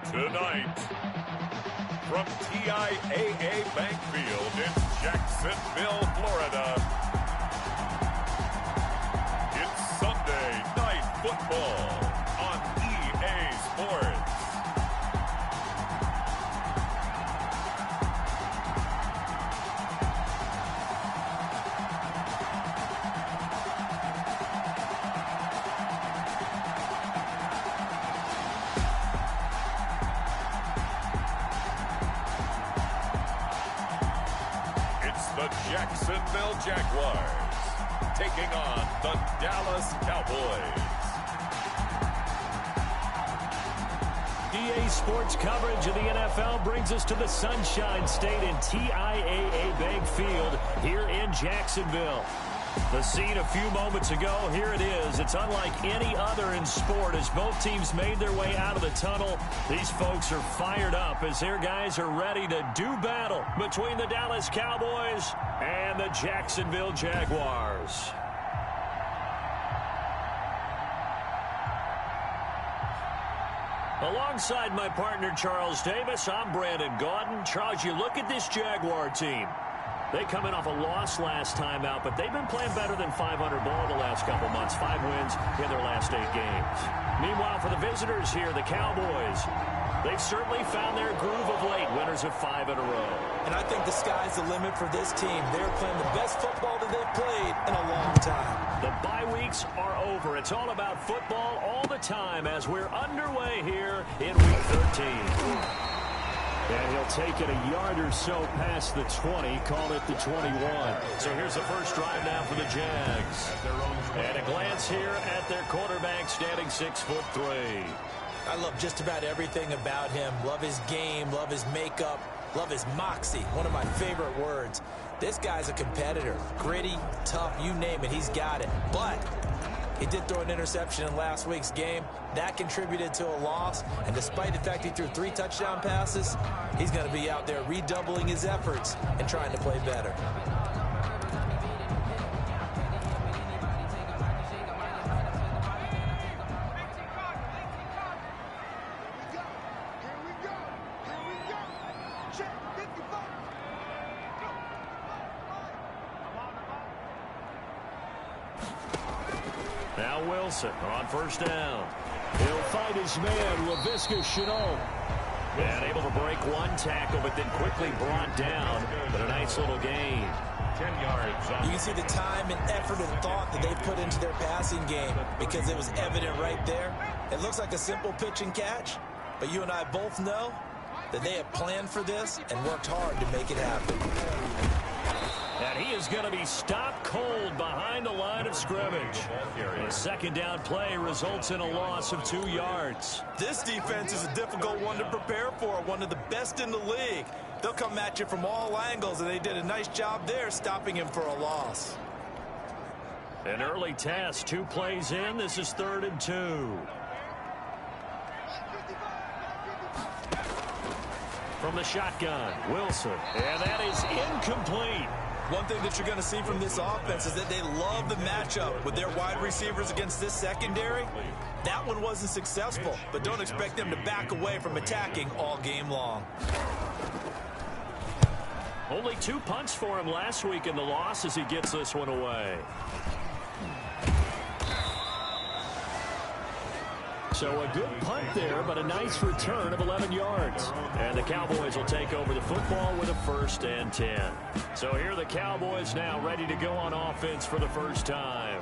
Tonight, from TIAA Bank Field in Jacksonville, Florida, it's Sunday Night Football on EA Sports. The Jacksonville Jaguars taking on the Dallas Cowboys. EA Sports coverage of the NFL brings us to the Sunshine State in TIAA Bank Field here in Jacksonville. The scene a few moments ago, here it is. It's unlike any other in sport as both teams made their way out of the tunnel. These folks are fired up as their guys are ready to do battle between the Dallas Cowboys and the Jacksonville Jaguars. Alongside my partner Charles Davis, I'm Brandon Gaudin. Charles, you look at this Jaguar team. They come in off a loss last time out, but they've been playing better than 500 ball the last couple months. 5 wins in their last 8 games. Meanwhile, for the visitors here, the Cowboys, they've certainly found their groove of late. Winners of 5 in a row. And I think the sky's the limit for this team. They're playing the best football that they've played in a long time. The bye weeks are over. It's all about football all the time as we're underway here in Week 13. And he'll take it a yard or so past the 20, call it the 21. So here's the first drive now for the Jags. And a glance here at their quarterback standing 6'3". I love just about everything about him. Love his game, love his makeup, love his moxie. One of my favorite words. This guy's a competitor. Gritty, tough, you name it, he's got it. But he did throw an interception in last week's game. That contributed to a loss. And despite the fact he threw 3 touchdown passes, he's going to be out there redoubling his efforts and trying to play better. Now Wilson on first down. He'll find his man, Laviska Shenault. And able to break one tackle, but then quickly brought down. But a nice little gain. 10 yards. You can see the time and effort and thought that they put into their passing game because it was evident right there. It looks like a simple pitch and catch, but you and I both know that they have planned for this and worked hard to make it happen. And he is going to be stopped cold behind the line of scrimmage. A second down play results in a loss of 2 yards. This defense is a difficult one to prepare for, one of the best in the league. They'll come at you from all angles, and they did a nice job there stopping him for a loss. An early test, 2 plays in. This is 3rd and 2. From the shotgun, Wilson. And that is incomplete. One thing that you're going to see from this offense is that they love the matchup with their wide receivers against this secondary. That one wasn't successful, but don't expect them to back away from attacking all game long. Only 2 punts for him last week in the loss as he gets this one away. So a good punt there, but a nice return of 11 yards. And the Cowboys will take over the football with a 1st and 10. So here are the Cowboys now ready to go on offense for the first time.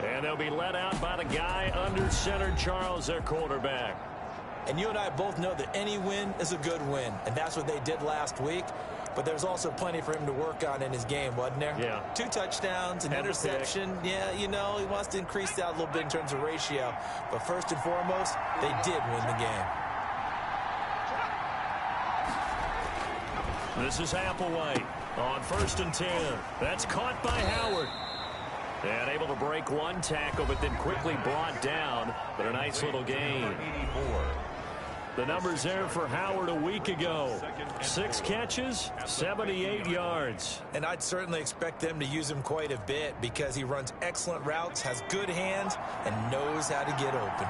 And they'll be led out by the guy under center, Charles, their quarterback. And you and I both know that any win is a good win, and that's what they did last week. But there's also plenty for him to work on in his game, wasn't there? Yeah. 2 touchdowns, an interception. Yeah, you know, he wants to increase that a little bit in terms of ratio. But first and foremost, they did win the game. This is Applewhite on 1st and 10. That's caught by Howard. And able to break one tackle, but then quickly brought down. But a nice little gain. The numbers there for Howard a week ago. 6 catches, 78 yards. And I'd certainly expect them to use him quite a bit because he runs excellent routes, has good hands, and knows how to get open.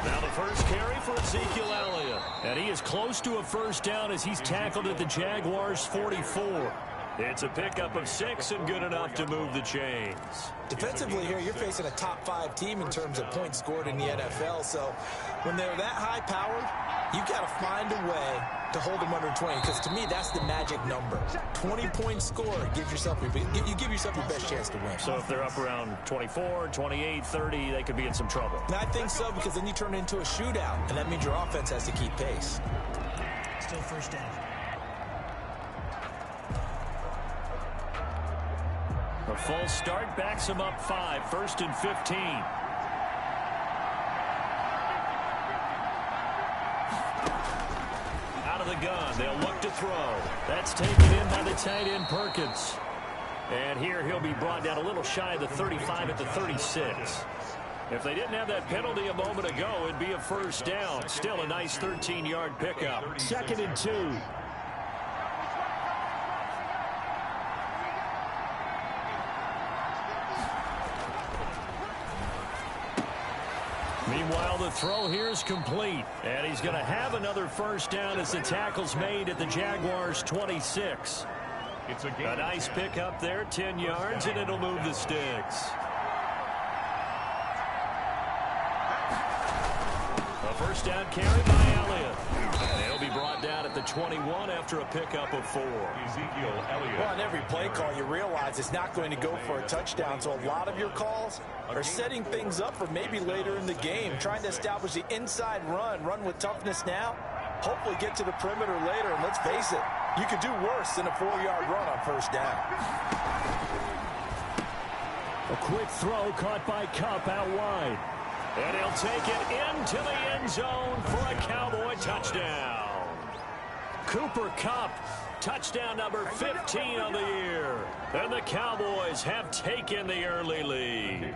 Now the first carry for Ezekiel Elliott. And he is close to a first down as he's tackled at the Jaguars' 44. It's a pickup of 6 and good enough to move the chains. Defensively here, you're facing a top 5 team in terms of points scored in the NFL. So when they're that high-powered, you've got to find a way to hold them under 20. Because to me, that's the magic number. 20-point score gives yourself you give yourself your best chance to win. So if they're up around 24, 28, 30, they could be in some trouble. And I think so, because then you turn it into a shootout, and that means your offense has to keep pace. Still first down. A full start backs him up 5, 1st and 15. Out of the gun, they'll look to throw. That's taken in by the tight end Perkins. And here he'll be brought down a little shy of the 35 at the 36. If they didn't have that penalty a moment ago, it'd be a first down. Still a nice 13-yard pickup. 2nd and 2. Meanwhile, the throw here is complete. And he's going to have another first down as the tackle's made at the Jaguars' 26. It's a nice pickup there, 10 yards, and it'll move the sticks. A first down carry by Elliott. And he'll be brought down at the 21 after a pickup of 4. Ezekiel Elliott. Well, on every play call, you realize it's not going to go for a touchdown. So a lot of your calls are setting things up for maybe later in the game, trying to establish the inside run with toughness now, hopefully get to the perimeter later. And let's face it, you could do worse than a 4-yard run on first down. A quick throw caught by Kupp out wide. And he'll take it into the end zone for a Cowboy touchdown. Cooper Kupp, touchdown number 15 on the year. And the Cowboys have taken the early lead.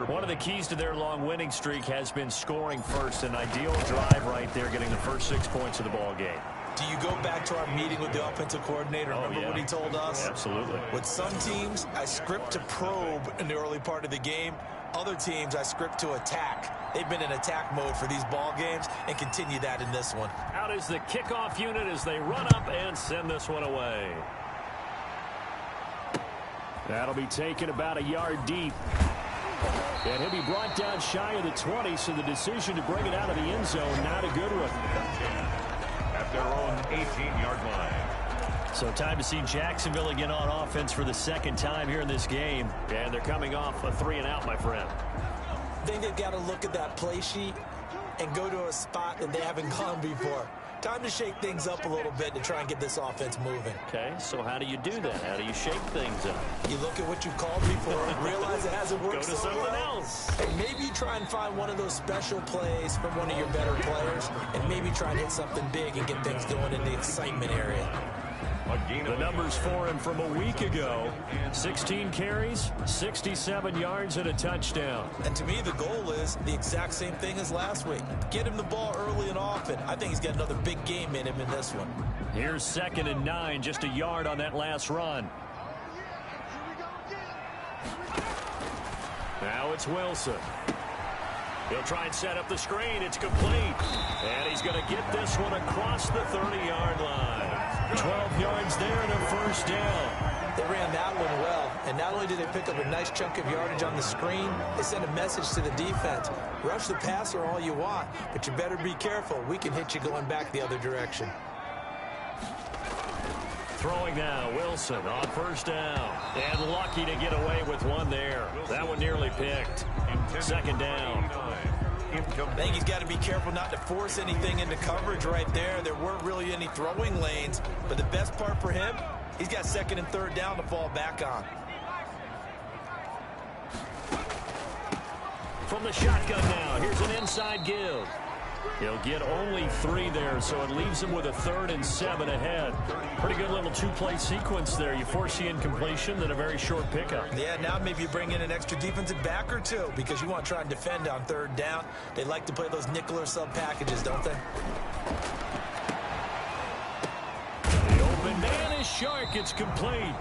One of the keys to their long winning streak has been scoring first. An ideal drive right there, getting the first 6 points of the ball game. Do you go back to our meeting with the offensive coordinator? Remember what he told us? Absolutely. With some teams, I script to probe in the early part of the game. Other teams, I script to attack. They've been in attack mode for these ball games and continue that in this one. Out is the kickoff unit as they run up and send this one away. That'll be taken about a yard deep. And he'll be brought down shy of the 20, so the decision to bring it out of the end zone, not a good one. At their own 18-yard line. So time to see Jacksonville again on offense for the 2nd time here in this game. And they're coming off a 3-and-out, my friend. I think they've got to look at that play sheet and go to a spot that they haven't gone before. Time to shake things up a little bit to try and get this offense moving. Okay, so how do you do that? How do you shake things up? You look at what you've called before, realize it hasn't worked Go to so something well. else. And maybe you try and find one of those special plays from one of your better players, and maybe try and hit something big and get things going in the excitement area. The numbers for him from a week ago: 16 carries, 67 yards, and a touchdown. And to me, the goal is the exact same thing as last week. Get him the ball early and often. I think he's got another big game in him in this one. Here's 2nd and 9, just a yard on that last run. Now it's Wilson. He'll try and set up the screen. It's complete. And he's going to get this one across the 30-yard line. 12 yards there and a first down. They ran that one well, and not only did they pick up a nice chunk of yardage on the screen, they sent a message to the defense. Rush the passer all you want, but you better be careful. We can hit you going back the other direction. Throwing now, Wilson on first down. And lucky to get away with one there. That one nearly picked. 2nd down. I think he's got to be careful not to force anything into coverage right there. There weren't really any throwing lanes, but the best part for him, he's got 2nd and 3rd down to fall back on. From the shotgun now, here's an inside give. He'll get only 3 there, so it leaves him with a 3rd and 7 ahead. Pretty good little 2-play sequence there. You force the incompletion, then a very short pickup. Yeah, now maybe you bring in an extra defensive back or 2 because you want to try and defend on 3rd down. They like to play those nickel or sub packages, don't they? The open man is Shark. It's complete.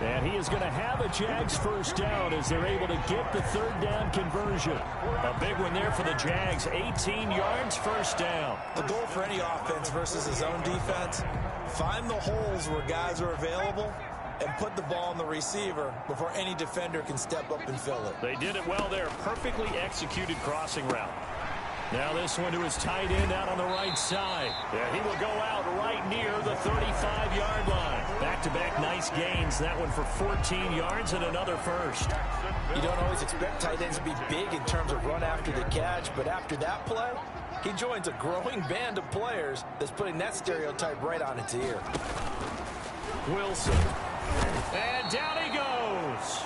And he is going to have a Jags first down as they're able to get the 3rd down conversion. A big one there for the Jags. 18 yards, first down. The goal for any offense versus his own defense, find the holes where guys are available and put the ball on the receiver before any defender can step up and fill it. They did it well there. Perfectly executed crossing route. Now this one to his tight end out on the right side. Yeah, he will go out right near the 35-yard line. Back-to-back nice gains. That one for 14 yards and another first. You don't always expect tight ends to be big in terms of run after the catch, but after that play, he joins a growing band of players that's putting that stereotype right on its ear. Wilson. And down he goes.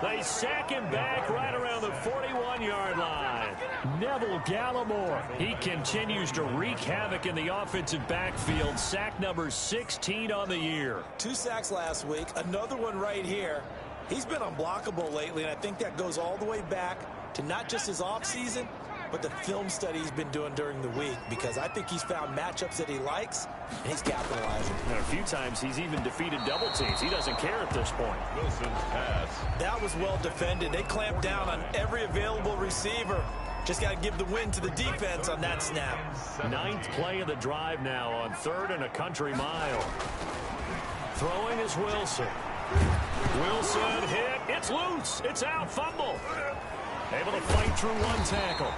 They sack him back right around the 41-yard line. Neville Gallimore. He continues to wreak havoc in the offensive backfield. Sack number 16 on the year. 2 sacks last week, another one right here. He's been unblockable lately, and I think that goes all the way back to not just his offseason, but the film study he's been doing during the week, because I think he's found matchups that he likes, and he's capitalizing. And a few times he's even defeated double teams. He doesn't care at this point. Wilson's pass. That was well defended. They clamped down on every available receiver. Just got to give the win to the defense on that snap. 9th play of the drive now on 3rd and a country mile. Throwing is Wilson. Wilson hit. It's loose. It's out. Fumble. Able to fight through 1 tackle.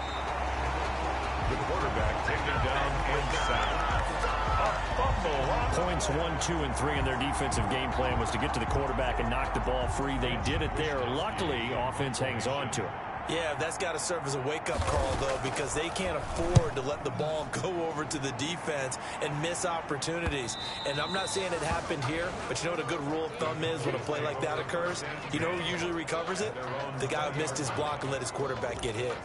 The quarterback taken down and sacked. A fumble. Points 1, 2, and 3 in their defensive game plan was to get to the quarterback and knock the ball free. They did it there. Luckily, offense hangs on to it. Yeah, that's got to serve as a wake-up call, though, because they can't afford to let the ball go over to the defense and miss opportunities. And I'm not saying it happened here, but you know what a good rule of thumb is when a play like that occurs? You know who usually recovers it? The guy who missed his block and let his quarterback get hit.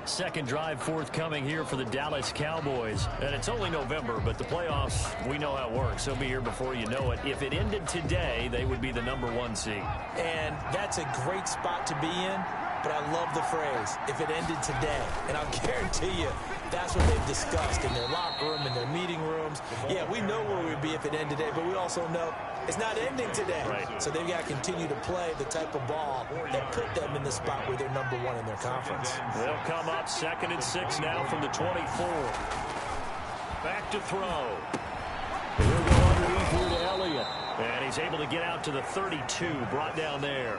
2nd drive forthcoming here for the Dallas Cowboys. And it's only November, but the playoffs, we know how it works. They'll be here before you know it. If it ended today, they would be the number 1 seed. And that's a great spot to be in. But I love the phrase, if it ended today. And I'll guarantee you, that's what they've discussed in their locker room, in their meeting rooms. Yeah, we know where we'd be if it ended today, but we also know it's not ending today. Right. So they've got to continue to play the type of ball that put them in the spot where they're number 1 in their conference. They'll come up 2nd and 6 now from the 24. Back to throw. He'll go underneath here to Elliott. And he's able to get out to the 32, brought down there.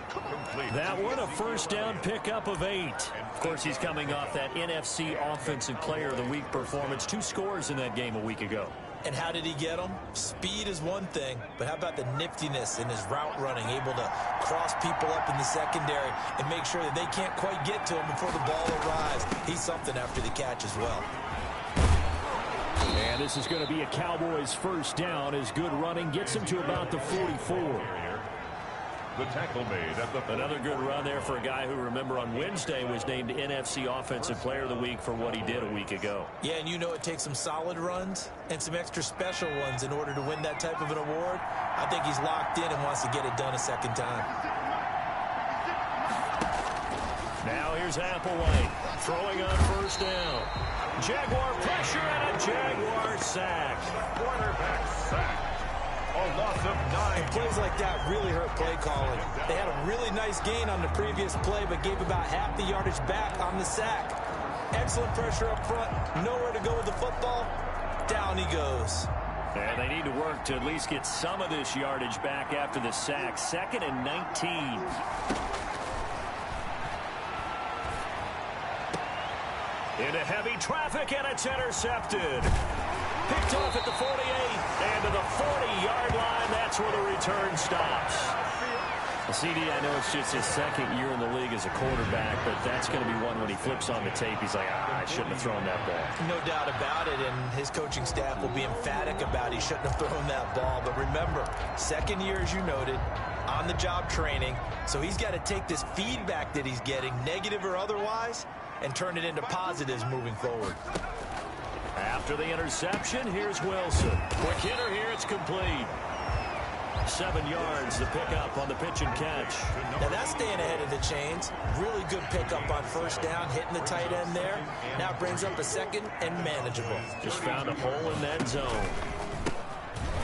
That one, a first down pickup of 8. Of course, he's coming off that NFC Offensive Player of the Week performance. 2 scores in that game a week ago. And how did he get them? Speed is one thing, but how about the niftiness in his route running, able to cross people up in the secondary and make sure that they can't quite get to him before the ball arrives. He's something after the catch as well. And this is going to be a Cowboys first down as good running gets him to about the 44. The tackle made at the... Another good run there for a guy who, remember, on Wednesday was named NFC Offensive Player of the Week for what he did a week ago. Yeah, and you know it takes some solid runs and some extra special ones in order to win that type of an award. I think he's locked in and wants to get it done a second time. Now here's Applewhite throwing on first down. Jaguar pressure and a Jaguar sack. Quarterback sack. A loss of 9. And plays like that really hurt play calling. They had a really nice gain on the previous play, but gave about half the yardage back on the sack. Excellent pressure up front. Nowhere to go with the football. Down he goes. And they need to work to at least get some of this yardage back after the sack. 2nd and 19. Into heavy traffic, and it's intercepted. Picked off at the 48, and to the 40-yard line. That's where the return stops. CD, I know it's just his 2nd year in the league as a quarterback, but that's going to be one when he flips on the tape. He's like, I shouldn't have thrown that ball. No doubt about it, and his coaching staff will be emphatic about he shouldn't have thrown that ball. But remember, 2nd year, as you noted, on-the-job training, so he's got to take this feedback that he's getting, negative or otherwise, and turn it into positives moving forward. After the interception, here's Wilson. Quick hitter here, it's complete. 7 yards, the pickup on the pitch and catch. Now that's staying ahead of the chains. Really good pickup on first down, hitting the tight end there. Now brings up a second and manageable. Just found a hole in that zone.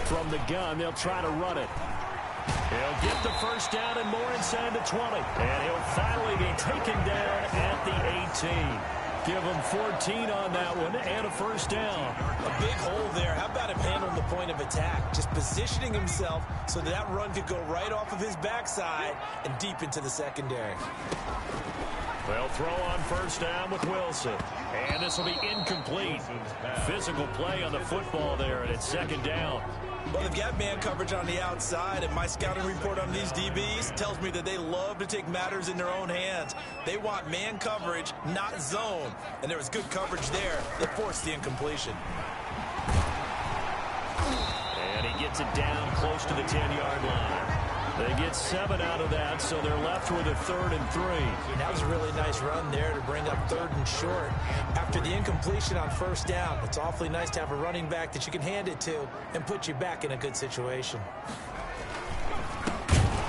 From the gun, they'll try to run it. He'll get the first down and more inside the 20. And he'll finally be taken down at the 18. Give him 14 on that one and a first down. A big hole there. How about him handling the point of attack? Just positioning himself so that run could go right off of his backside and deep into the secondary. They'll throw on first down with Wilson. And this will be incomplete. Physical play on the football there, and it's second down. Well, they've got man coverage on the outside, and my scouting report on these DBs tells me that they love to take matters in their own hands. They want man coverage, not zone. And there was good coverage there that forced the incompletion. And he gets it down close to the 10-yard line. They get 7 out of that, so they're left with a 3rd and 3. That was a really nice run there to bring up 3rd and short. After the incompletion on first down, it's awfully nice to have a running back that you can hand it to and put you back in a good situation.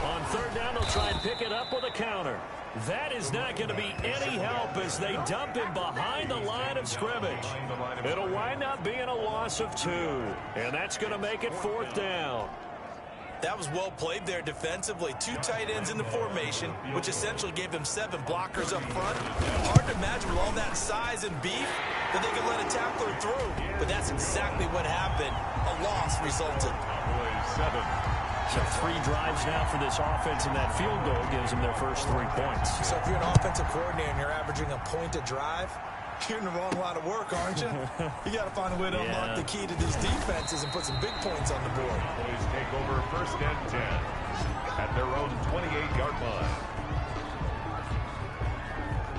On 3rd down, they'll try and pick it up with a counter. That is not going to be any help as they dump him behind the line of scrimmage. It'll wind up being a loss of 2, and that's going to make it 4th down. That was well played there defensively. 2 tight ends in the formation, which essentially gave them 7 blockers up front. Hard to imagine with all that size and beef that they could let a tackler through. But that's exactly what happened. A loss resulted. So 3 drives now for this offense, and that field goal gives them their first 3 points. So if you're an offensive coordinator and you're averaging a point a drive, you're in the wrong line of work, aren't you? You got to find a way to unlock the key to these defenses and put some big points on the board. Boys take over 1st and 10 at their own 28-yard line.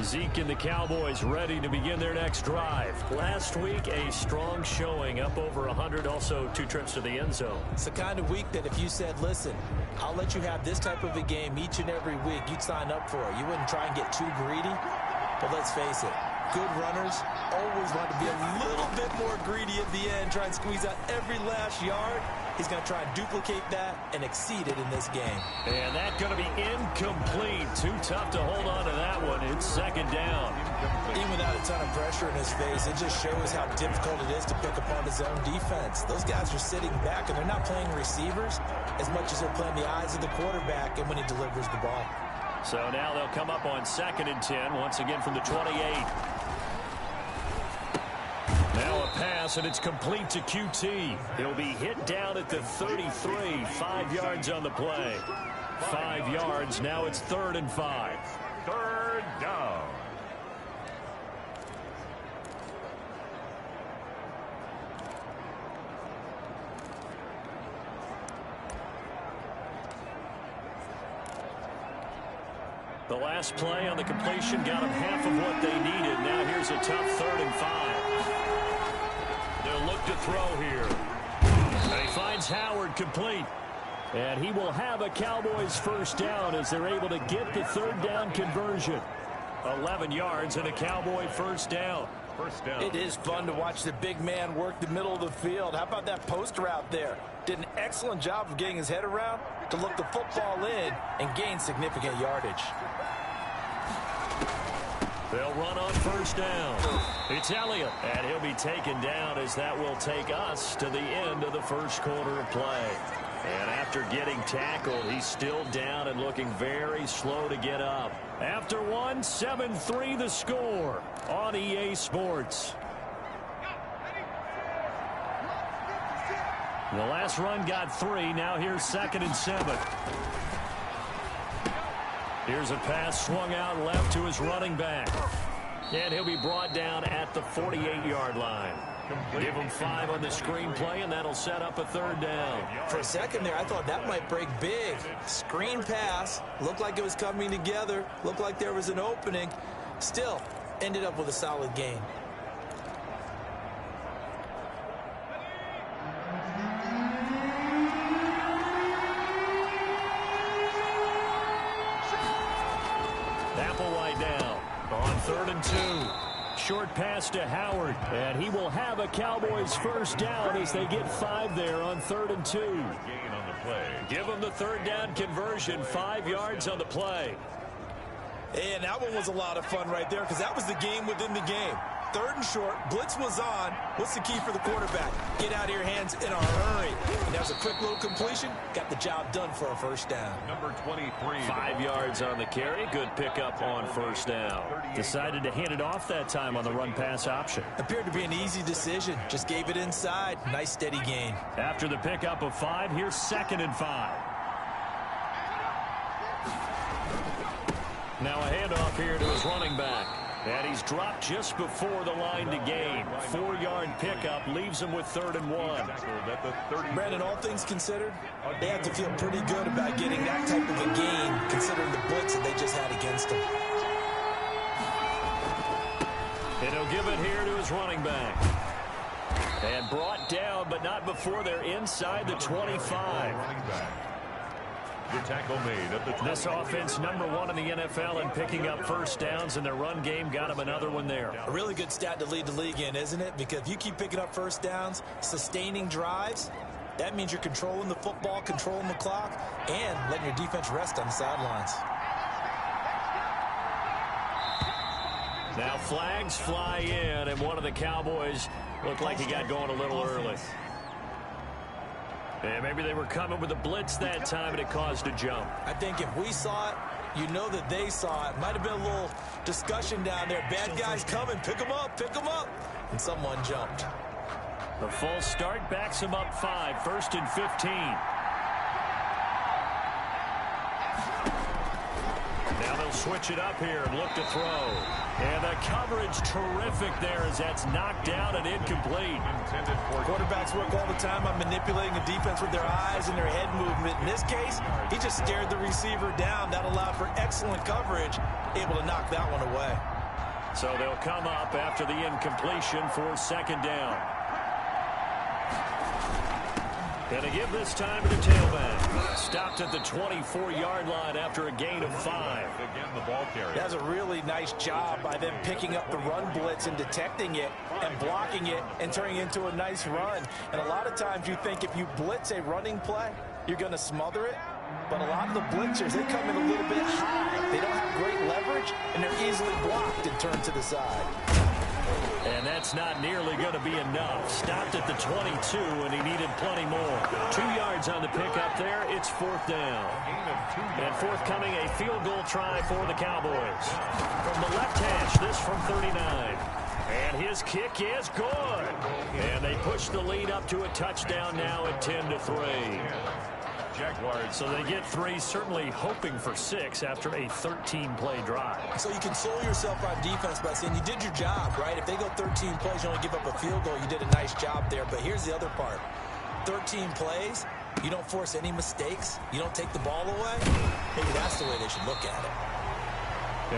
Zeke and the Cowboys ready to begin their next drive. Last week, a strong showing, up over 100, also 2 trips to the end zone. It's the kind of week that if you said, listen, I'll let you have this type of a game each and every week, you'd sign up for it. You wouldn't try and get too greedy. But let's face it, good runners always want to be a little bit more greedy at the end, try and squeeze out every last yard. He's going to try and duplicate that and exceed it in this game. And that's going to be incomplete. Too tough to hold on to that one. It's 2nd down. Even without a ton of pressure in his face, it just shows how difficult it is to pick apart his own defense. Those guys are sitting back, and they're not playing receivers as much as they're playing the eyes of the quarterback and when he delivers the ball. So now they'll come up on 2nd and 10, once again from the 28. Now a pass, and it's complete to QT. He'll be hit down at the 33, 5 yards on the play. 5 yards, now it's 3rd and 5. 3rd down. The last play on the completion got them half of what they needed. Now here's a tough 3rd and 5. They'll look to throw here. And he finds Howard complete. And he will have a Cowboys first down as they're able to get the 3rd down conversion. 11 yards and a Cowboy first down. First down. It is fun to watch the big man work the middle of the field. How about that post route there? Did an excellent job of getting his head around to look the football in and gain significant yardage. They'll run on first down. It's Elliott, and he'll be taken down as that will take us to the end of the first quarter of play. And after getting tackled, he's still down and looking very slow to get up. After one, 7-3 the score on EA Sports. The last run got 3. Now here's 2nd and 7. Here's a pass swung out left to his running back. And he'll be brought down at the 48-yard line. Give him 5 on the screenplay, and that'll set up a 3rd down. For a second there, I thought that might break big. Screen pass. Looked like it was coming together. Looked like there was an opening. Still, ended up with a solid gain. Applewhite now on 3rd and 2. Short pass to Howard, and he will have a Cowboys first down as they get 5 there on 3rd and 2. Gain on the play. Give them the 3rd down conversion, 5 yards on the play. And that one was a lot of fun right there because that was the game within the game. 3rd and short, blitz was on. What's the key for the quarterback? Get out of your hands in a hurry. And that was a quick little completion. Got the job done for a first down. Number 23. 5 yards on the carry. Good pickup on first down. Decided to hand it off that time on the run-pass option. Appeared to be an easy decision. Just gave it inside. Nice steady gain. After the pickup of 5, here's 2nd and 5. Now a handoff here to his running back. And he's dropped just before the line to gain. 4-yard pickup leaves him with 3rd and 1. Brandon, all things considered, they have to feel pretty good about getting that type of a gain considering the blitz that they just had against them. And he'll give it here to his running back. And brought down, but not before they're inside the 25. The tackle made at the 20. This offense number 1 in the NFL in picking up first downs, and their run game got him another one there. A really good stat to lead the league in, isn't it? Because if you keep picking up first downs, sustaining drives, that means you're controlling the football, controlling the clock, and letting your defense rest on the sidelines. Now flags fly in, and one of the Cowboys looked like he got going a little early. And maybe they were coming with a blitz that time, and it caused a jump. I think if we saw it, you know that they saw it. Might have been a little discussion down there. Bad guys coming. Pick them up. Pick them up. And someone jumped. The false start backs him up 5. 1st and 15. Now they'll switch it up here and look to throw. And the coverage terrific there as that's knocked down and incomplete. Quarterbacks work all the time on manipulating the defense with their eyes and their head movement. In this case, he just stared the receiver down. That allowed for excellent coverage, able to knock that one away. So they'll come up after the incompletion for 2nd down. Gonna give this time to the tailback. Stopped at the 24-yard line after a gain of 5. Again, the ball carrier. That's a really nice job by them picking up the run blitz and detecting it and blocking it and turning it into a nice run. And a lot of times you think if you blitz a running play, you're going to smother it. But a lot of the blitzers, they come in a little bit high. They don't have great leverage, and they're easily blocked and turned to the side. And that's not nearly going to be enough. Stopped at the 22, and he needed plenty more. 2 yards on the pickup there. It's 4th down. And forthcoming, a field goal try for the Cowboys. From the left hash, this from 39. And his kick is good. And they push the lead up to a touchdown now at 10-3. Jaguars. So they get 3, certainly hoping for 6 after a 13-play drive. So you console yourself on defense by saying you did your job, right? If they go 13 plays, you only give up a field goal, you did a nice job there. But here's the other part. 13 plays, you don't force any mistakes, you don't take the ball away. Maybe that's the way they should look at it.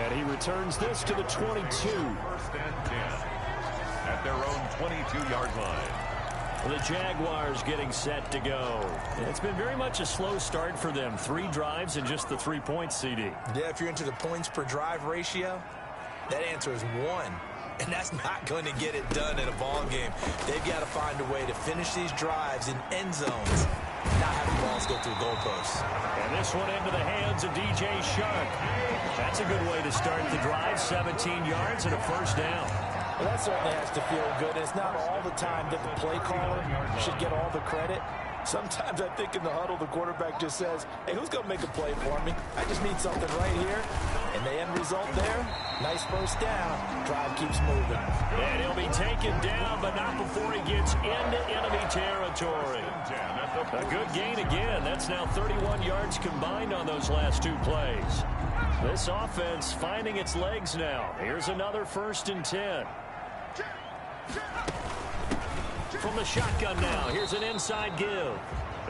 And he returns this to the 22. 1st and 10 at their own 22-yard line. The Jaguars getting set to go. It's been very much a slow start for them. 3 drives and just the 3 points, CD. Yeah, if you're into the points per drive ratio, that answer is 1. And that's not going to get it done in a ball game. They've got to find a way to finish these drives in end zones, not having balls go through goalposts. And this one into the hands of DJ Shark. That's a good way to start the drive. 17 yards and a first down. Well, that certainly has to feel good. It's not all the time that the play caller should get all the credit. Sometimes I think in the huddle, the quarterback just says, hey, who's going to make a play for me? I just need something right here. And the end result there, nice first down. Drive keeps moving. And he'll be taken down, but not before he gets into enemy territory. A good gain again. That's now 31 yards combined on those last 2 plays. This offense finding its legs now. Here's another 1st and 10. From the shotgun now, here's an inside give.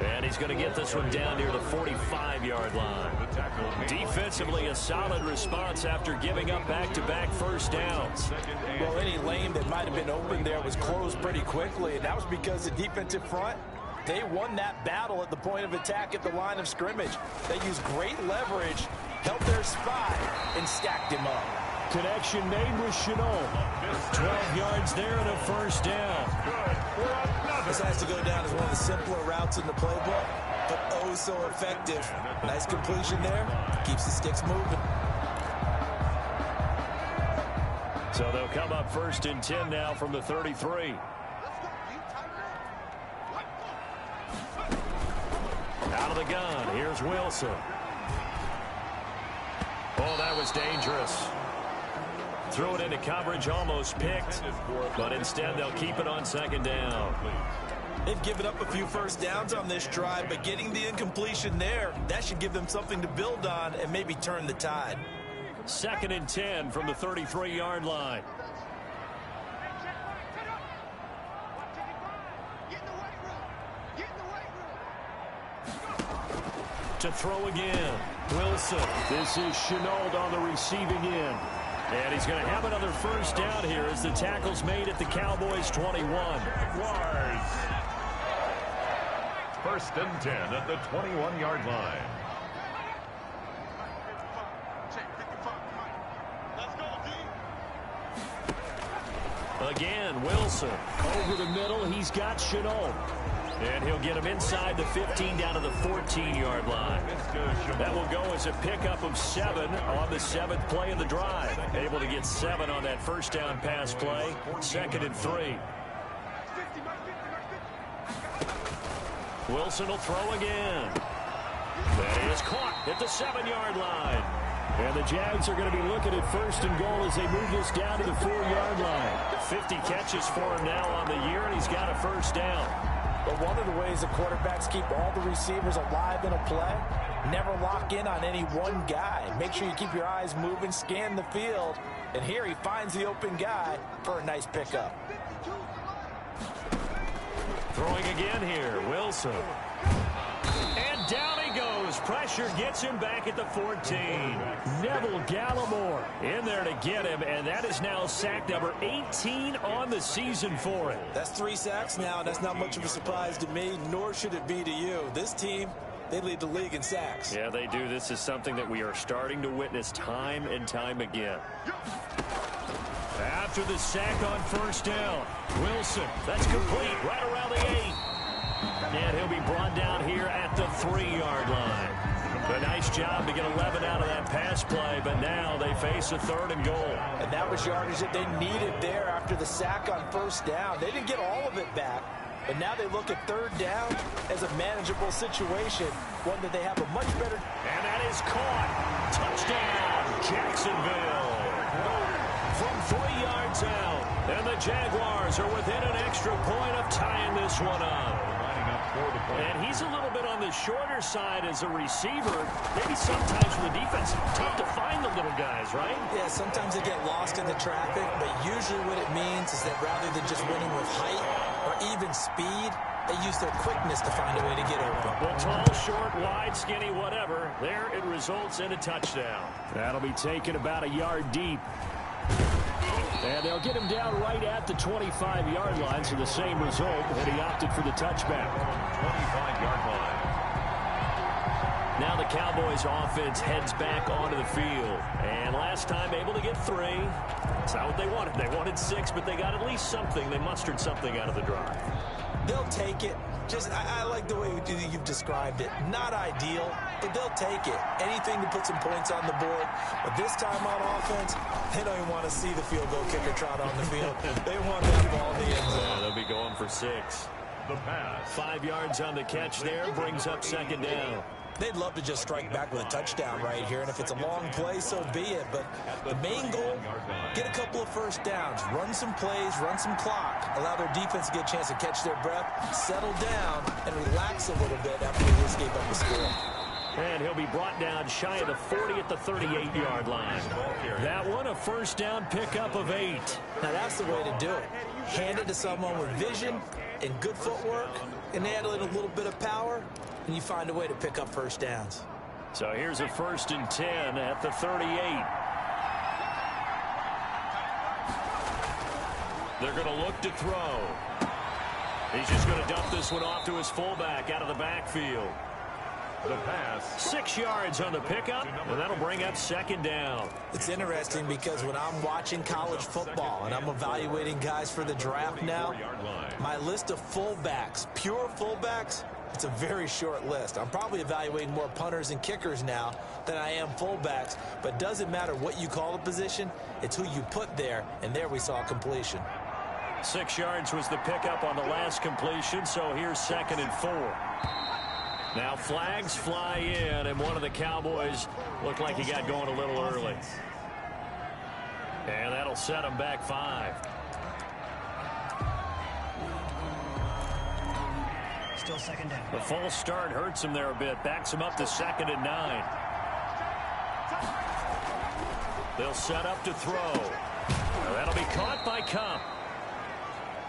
And he's going to get this one down near the 45-yard line. Defensively, a solid response after giving up back-to-back first downs. Well, any lane that might have been open there was closed pretty quickly, and that was because the defensive front, they won that battle at the point of attack at the line of scrimmage. They used great leverage, held their spot, and stacked him up. Connection made with Shenault. 12 yards there and a first down. This has to go down as one of the simpler routes in the playbook, but oh so effective. Nice completion there. Keeps the sticks moving. So they'll come up 1st and 10 now from the 33. Out of the gun. Here's Wilson. Oh, that was dangerous. Threw it into coverage, almost picked, but instead they'll keep it on 2nd down. They've given up a few first downs on this drive, but getting the incompletion there, that should give them something to build on and maybe turn the tide. 2nd and 10 from the 33-yard line. To throw again. Wilson. This is Shenault on the receiving end. And he's going to have another first down here as the tackle's made at the Cowboys' 21. Jaguars. 1st and 10 at the 21-yard line. Again, Wilson. Over the middle, he's got Shenault. And he'll get him inside the 15 down to the 14-yard line. That will go as a pickup of 7 on the 7th play of the drive. Able to get 7 on that first down pass play. 2nd and 3. Wilson will throw again. That is caught at the 7-yard line. And the Jags are going to be looking at 1st and goal as they move this down to the 4-yard line. 50 catches for him now on the year, and he's got a first down. But one of the ways the quarterbacks keep all the receivers alive in a play, never lock in on any one guy. Make sure you keep your eyes moving, scan the field, and here he finds the open guy for a nice pickup. Throwing again here, Wilson. And down he goes. Pressure gets him back at the 14. Neville Gallimore in there to get him, and that is now sack number 18 on the season for him. That's 3 sacks now, and that's not much of a surprise to me, nor should it be to you. This team, they lead the league in sacks. Yeah, they do. This is something that we are starting to witness time and time again. After the sack on first down, Wilson, that's complete right around the 8. And he'll be brought down here at the 3-yard line. A nice job to get 11 out of that pass play, but now they face a 3rd and goal. And that was yardage that they needed there after the sack on first down. They didn't get all of it back, but now they look at 3rd down as a manageable situation, one that they have a much better... And that is caught. Touchdown, Jacksonville. From 3 yards out, and the Jaguars are within an extra point of tying this one up. And he's a little bit on the shorter side as a receiver. Maybe sometimes for the defense, tough to find the little guys, right? Yeah, sometimes they get lost in the traffic, but usually what it means is that rather than just winning with height or even speed, they use their quickness to find a way to get open. Well, tall, short, wide, skinny, whatever. There it results in a touchdown. That'll be taken about a yard deep. And they'll get him down right at the 25-yard line, so the same result, and he opted for the touchback. 25-yard line. Now the Cowboys offense heads back onto the field. And last time able to get 3. That's not what they wanted. They wanted 6, but they got at least something. They mustered something out of the drive. They'll take it. I like the way you've described it. Not ideal, but they'll take it. Anything to put some points on the board. But this time on offense, they don't even want to see the field goal kicker trot on the field. They want that ball in the end zone. Yeah, they'll be going for 6. The pass. 5 yards on the catch there, brings up 2nd down. They'd love to just strike back with a touchdown right here, and if it's a long play, so be it. But the main goal, get a couple of first downs, run some plays, run some clock, allow their defense to get a chance to catch their breath, settle down, and relax a little bit after they escape up the score. And he'll be brought down shy of the 40 at the 38-yard line. That one, a first down pickup of 8. Now, that's the way to do it. Hand it to someone with vision and good footwork, and add a little bit of power, and you find a way to pick up first downs. So here's a 1st and 10 at the 38. They're going to look to throw. He's just going to dump this one off to his fullback out of the backfield. The pass. 6 yards on the pickup, and that'll bring up second down. It's interesting because when I'm watching college football and I'm evaluating guys for the draft now, my list of fullbacks, pure fullbacks, it's a very short list. I'm probably evaluating more punters and kickers now than I am fullbacks, but it doesn't matter what you call a position, it's who you put there, and there we saw completion. 6 yards was the pickup on the last completion, so here's 2nd and 4. Now flags fly in, and one of the Cowboys looked like he got going a little early. And that'll set him back 5. Still 2nd down. The false start hurts him there a bit. Backs him up to 2nd and 9. They'll set up to throw. Now that'll be caught by Kupp.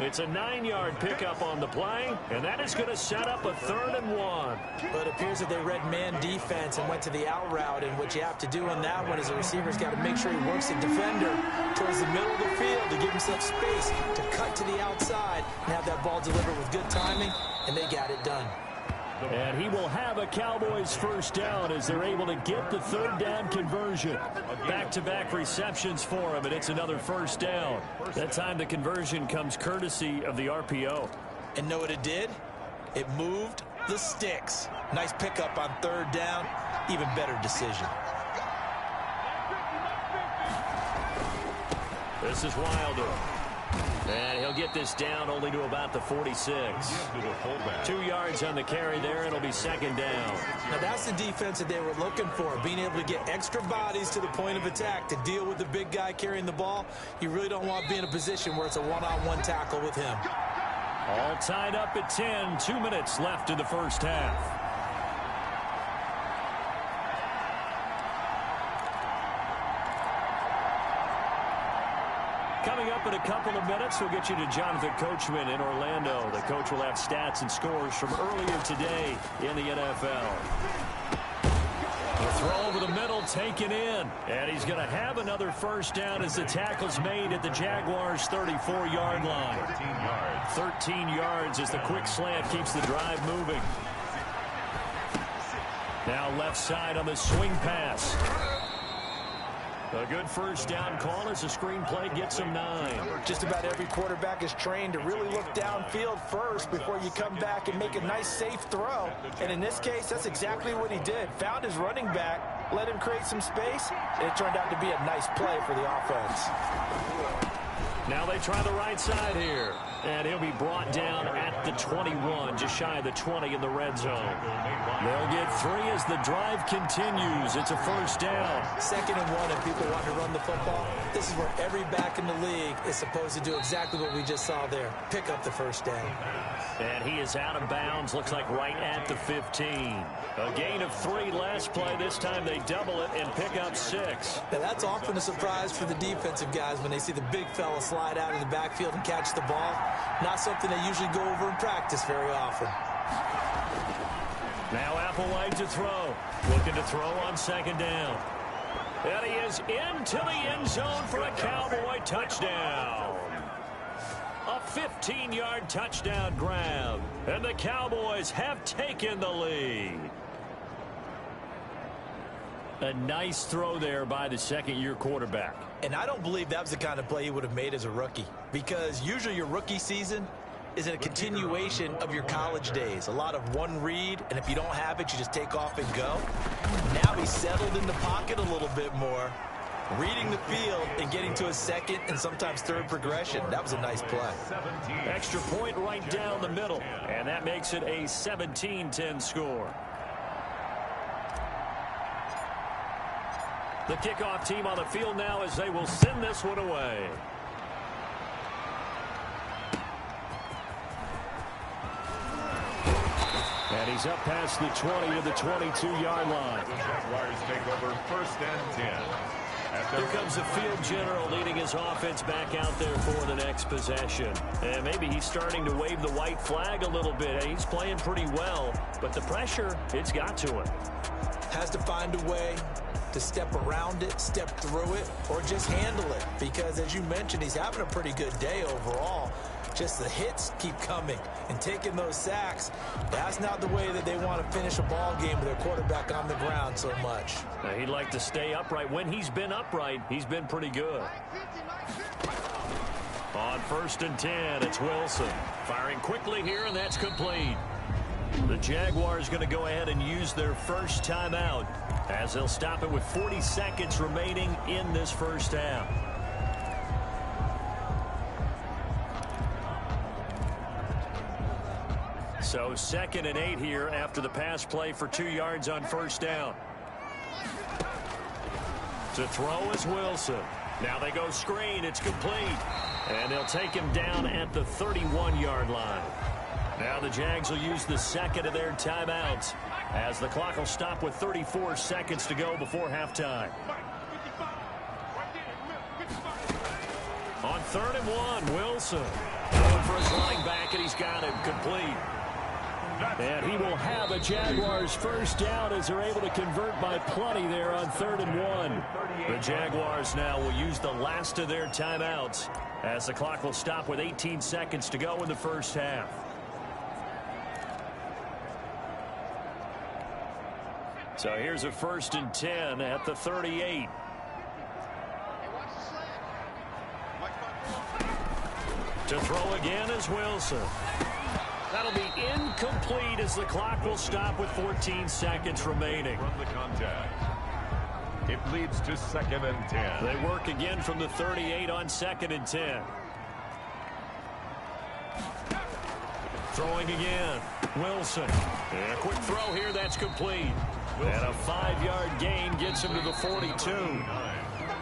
It's a 9-yard pickup on the play, and that is going to set up a 3rd and 1. But it appears that they read man defense and went to the out route, and what you have to do on that one is the receiver's got to make sure he works the defender towards the middle of the field to give himself space to cut to the outside and have that ball delivered with good timing, and they got it done. And he will have a Cowboys first down as they're able to get the 3rd down conversion. Back-to-back receptions for him, and it's another first down. That time the conversion comes courtesy of the RPO. And know what it did? It moved the sticks. Nice pickup on 3rd down. Even better decision. This is Wilder. And he'll get this down only to about the 46. 2 yards on the carry there. It'll be 2nd down. Now that's the defense that they were looking for, being able to get extra bodies to the point of attack to deal with the big guy carrying the ball. You really don't want to be in a position where it's a one-on-one tackle with him. All tied up at 10. 2 minutes left in the first half. Coming up in a couple of minutes, we'll get you to Jonathan Coachman in Orlando. The coach will have stats and scores from earlier today in the NFL. The throw over the middle taken in. And he's going to have another first down as the tackle's made at the Jaguars' 34-yard line. 13 yards as the quick slant keeps the drive moving. Now left side on the swing pass. A good first down call as the screen play gets him 9. Just about every quarterback is trained to really look downfield first before you come back and make a nice, safe throw. And in this case, that's exactly what he did. Found his running back, let him create some space, and it turned out to be a nice play for the offense. Now they try the right side here. And he'll be brought down at the 21, just shy of the 20 in the red zone. They'll get 3 as the drive continues. It's a first down. 2nd and 1, and people want to run the football. This is where every back in the league is supposed to do exactly what we just saw there. Pick up the first down. And he is out of bounds, looks like right at the 15. A gain of 3 last play. This time they double it and pick up 6. Now that's often a surprise for the defensive guys when they see the big fella slide out of the backfield and catch the ball. Not something they usually go over in practice very often. Now Applewhite to throw. Looking to throw on 2nd down. And he is into the end zone for a Cowboy touchdown. A 15-yard touchdown grab. And the Cowboys have taken the lead. A nice throw there by the second-year quarterback. And I don't believe that was the kind of play he would have made as a rookie. Because usually your rookie season is a continuation of your college days. A lot of one read, and if you don't have it, you just take off and go. Now he's settled in the pocket a little bit more, reading the field and getting to a 2nd and sometimes 3rd progression. That was a nice play. Extra point right down the middle, and that makes it a 17-10 score. The kickoff team on the field now as they will send this one away. And he's up past the 20 to the 22-yard line. Jaguars take over 1st and 10. Here comes the field general leading his offense back out there for the next possession. And maybe he's starting to wave the white flag a little bit. He's playing pretty well, but the pressure, it's got to him. Has to find a way to step around it, step through it, or just handle it. Because as you mentioned, he's having a pretty good day overall. Just the hits keep coming and taking those sacks. That's not the way that they want to finish a ball game with their quarterback on the ground so much. Now, he'd like to stay upright. When he's been upright, he's been pretty good. On 1st and 10, it's Wilson. Firing quickly here, and that's complete. The Jaguars going to go ahead and use their first timeout as they'll stop it with 40 seconds remaining in this first half. So 2nd and 8 here after the pass play for 2 yards on 1st down. To throw is Wilson. Now they go screen. It's complete. And they'll take him down at the 31-yard line. Now the Jags will use the second of their timeouts as the clock will stop with 34 seconds to go before halftime. On 3rd and 1, Wilson. Going for his line back, and he's got it complete. And he will have a Jaguars first down as they're able to convert by plenty there on 3rd and 1. The Jaguars now will use the last of their timeouts as the clock will stop with 18 seconds to go in the first half. So here's a 1st and 10 at the 38. To throw again is Wilson. That'll be incomplete as the clock will stop with 14 seconds remaining. From the contact. It leads to 2nd and 10. They work again from the 38 on 2nd and 10. Throwing again. Wilson. And a quick throw here. That's complete. And a 5-yard gain gets him to the 42.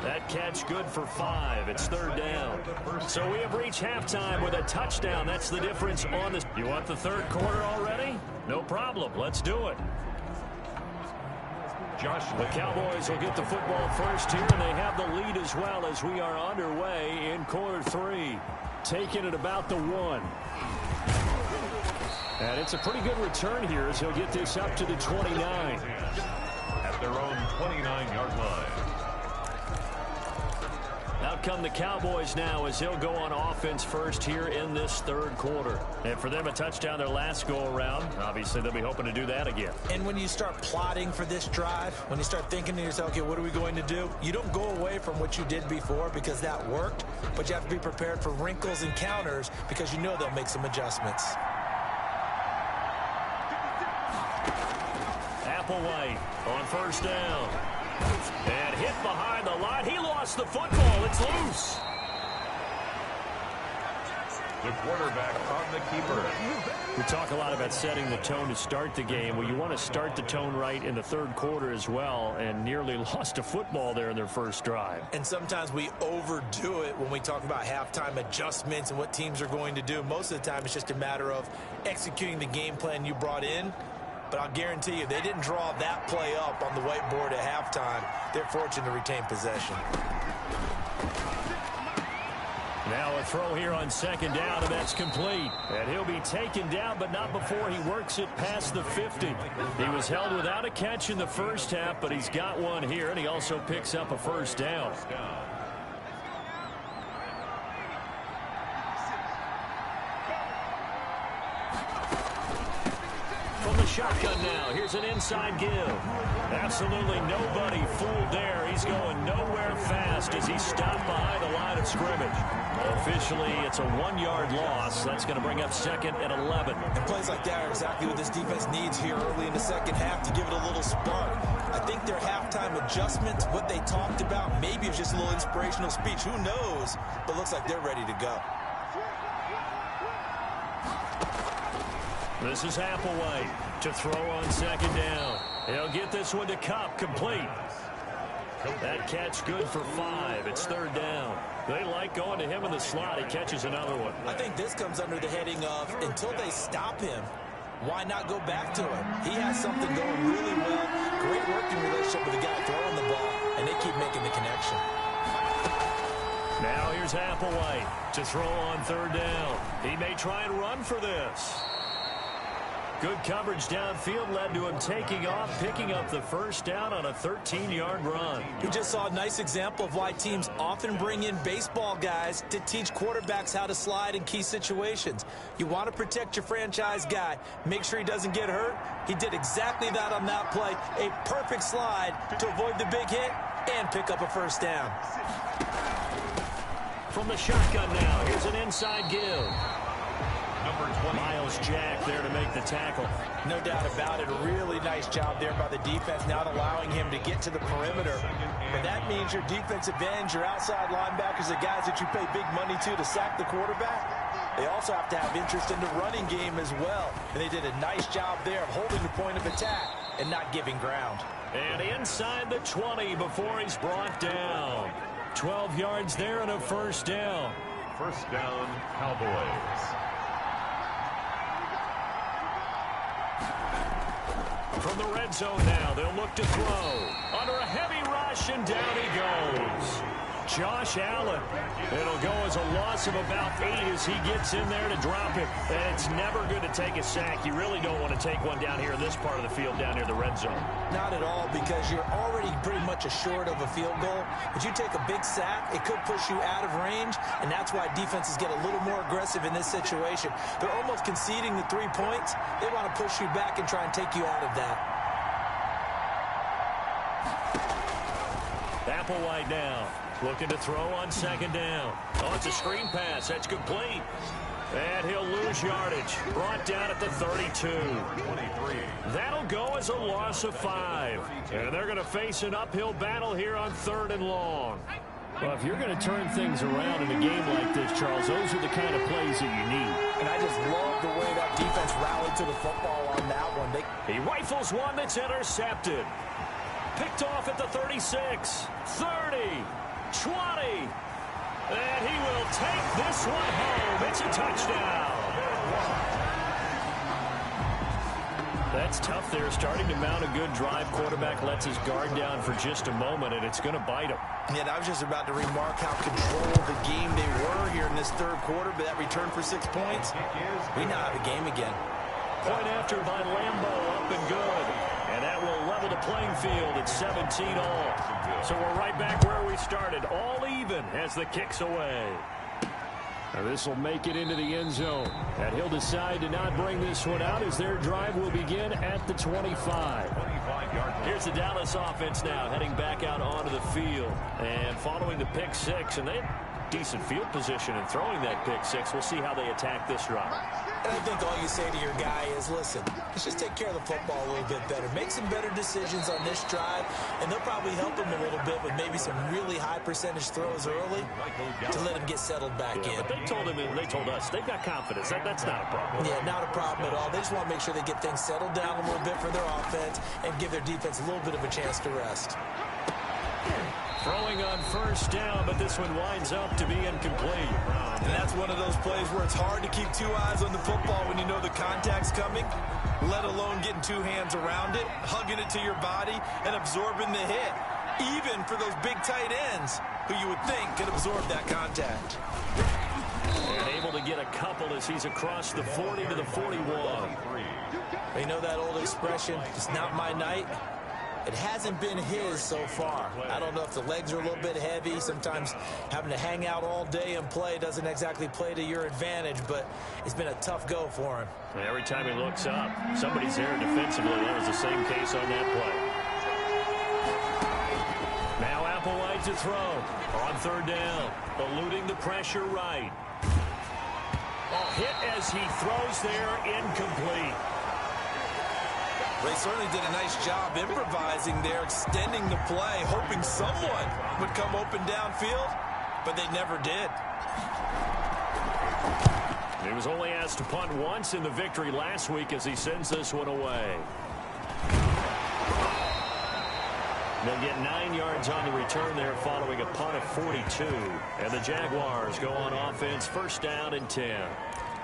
That catch good for 5. It's 3rd down. So we have reached halftime with a touchdown. That's the difference on this. You want the 3rd quarter already? No problem. Let's do it. The Cowboys will get the football first here, and they have the lead as well as we are underway in quarter 3. Taking it about the 1. And it's a pretty good return here as he'll get this up to the 29. At their own 29-yard line. Out come the Cowboys now as he'll go on offense first here in this 3rd quarter. And for them, a touchdown their last go-around. Obviously, they'll be hoping to do that again. And when you start plotting for this drive, when you start thinking to yourself, okay, what are we going to do? You don't go away from what you did before because that worked, but you have to be prepared for wrinkles and counters because you know they'll make some adjustments. Applewhite on 1st down. And hit behind the line. He lost the football. It's loose. The quarterback on the keeper. We talk a lot about setting the tone to start the game. Well, you want to start the tone right in the 3rd quarter as well, and nearly lost a football there in their first drive. And sometimes we overdo it when we talk about halftime adjustments and what teams are going to do. Most of the time, it's just a matter of executing the game plan you brought in. But I'll guarantee you, they didn't draw that play up on the whiteboard at halftime. They're fortunate to retain possession. Now a throw here on 2nd down, and that's complete. And he'll be taken down, but not before he works it past the 50. He was held without a catch in the first half, but he's got one here, and he also picks up a 1st down. Shotgun now. Here's an inside give. Absolutely nobody fooled there. He's going nowhere fast as he stopped behind the line of scrimmage. Officially, it's a 1-yard loss. That's going to bring up 2nd and 11. And plays like that are exactly what this defense needs here early in the second half to give it a little spark. I think their halftime adjustments, what they talked about, maybe it's just a little inspirational speech. Who knows? But looks like they're ready to go. This is Applewhite to throw on 2nd down. He'll get this one to Kupp, complete. That catch good for 5. It's 3rd down. They like going to him in the slot. He catches another one. I think this comes under the heading of until they stop him, why not go back to him? He has something going really well. Great working relationship with the guy throwing the ball, and they keep making the connection. Now here's Applewhite to throw on 3rd down. He may try and run for this. Good coverage downfield led to him taking off, picking up the first down on a 13-yard run. We just saw a nice example of why teams often bring in baseball guys to teach quarterbacks how to slide in key situations. You want to protect your franchise guy. Make sure he doesn't get hurt. He did exactly that on that play. A perfect slide to avoid the big hit and pick up a first down. From the shotgun now, here's an inside give. Number 20. Miles Jack there to make the tackle. No doubt about it. A really nice job there by the defense, not allowing him to get to the perimeter. And that means your defensive ends, your outside linebackers, the guys that you pay big money to sack the quarterback, they also have to have interest in the running game as well. And they did a nice job there of holding the point of attack and not giving ground. And inside the 20 before he's brought down. 12 yards there and a first down. First down, Cowboys. From the red zone now, they'll look to throw. Under a heavy rush, and down he goes. Josh Allen. It'll go as a loss of about 8 as he gets in there to drop it. And it's never good to take a sack. You really don't want to take one down here in this part of the field down near the red zone. Not at all, because you're already pretty much assured of a field goal. But you take a big sack, it could push you out of range, and that's why defenses get a little more aggressive in this situation. They're almost conceding the 3 points. They want to push you back and try and take you out of that. Applewhite now. Looking to throw on second down. Oh, it's a screen pass. That's complete. And he'll lose yardage. Brought down at the 32. 23. That'll go as a loss of 5. And they're going to face an uphill battle here on 3rd and long. Well, if you're going to turn things around in a game like this, Charles, those are the kind of plays that you need. And I just love the way that defense rallied to the football on that one. He rifles one that's intercepted. Picked off at the 36, 30, 20. And he will take this one home. It's a touchdown. That's tough there. Starting to mount a good drive. Quarterback lets his guard down for just a moment, and it's going to bite him. Yeah, I was just about to remark how controlled the game they were here in this third quarter, but that return for 6 points, we now have a game again. Point after by Lambeau, up and good. And that will level the playing field at 17 all. So we're right back where we started, all even as the kick's away. Now this will make it into the end zone. And he'll decide to not bring this one out as their drive will begin at the 25. Here's the Dallas offense now heading back out onto the field. And following the pick 6, and they had decent field position in throwing that pick 6. We'll see how they attack this drive. And I think all you say to your guy is, listen, let's just take care of the football a little bit better. Make some better decisions on this drive, and they'll probably help him a little bit with maybe some really high percentage throws early to let him get settled back in. But they told him and they told us they've got confidence. That's not a problem. Yeah, not a problem at all. They just want to make sure they get things settled down a little bit for their offense and give their defense a little bit of a chance to rest. Throwing on first down, but this one winds up to be incomplete. And that's one of those plays where it's hard to keep 2 eyes on the football when you know the contact's coming, let alone getting 2 hands around it, hugging it to your body, and absorbing the hit, even for those big tight ends who you would think can absorb that contact. And able to get a couple as he's across the 40 to the 41. You know that old expression, it's not my night? It hasn't been his so far. I don't know if the legs are a little bit heavy. Sometimes having to hang out all day and play doesn't exactly play to your advantage, but it's been a tough go for him. Every time he looks up, somebody's there defensively. That was the same case on that play. Now Applewhite to throw on 3rd down, eluding the pressure right. Hit as he throws there, incomplete. They certainly did a nice job improvising there, extending the play, hoping someone would come open downfield, but they never did. He was only asked to punt once in the victory last week as he sends this one away. They'll get 9 yards on the return there following a punt of 42. And the Jaguars go on offense, first down and 10.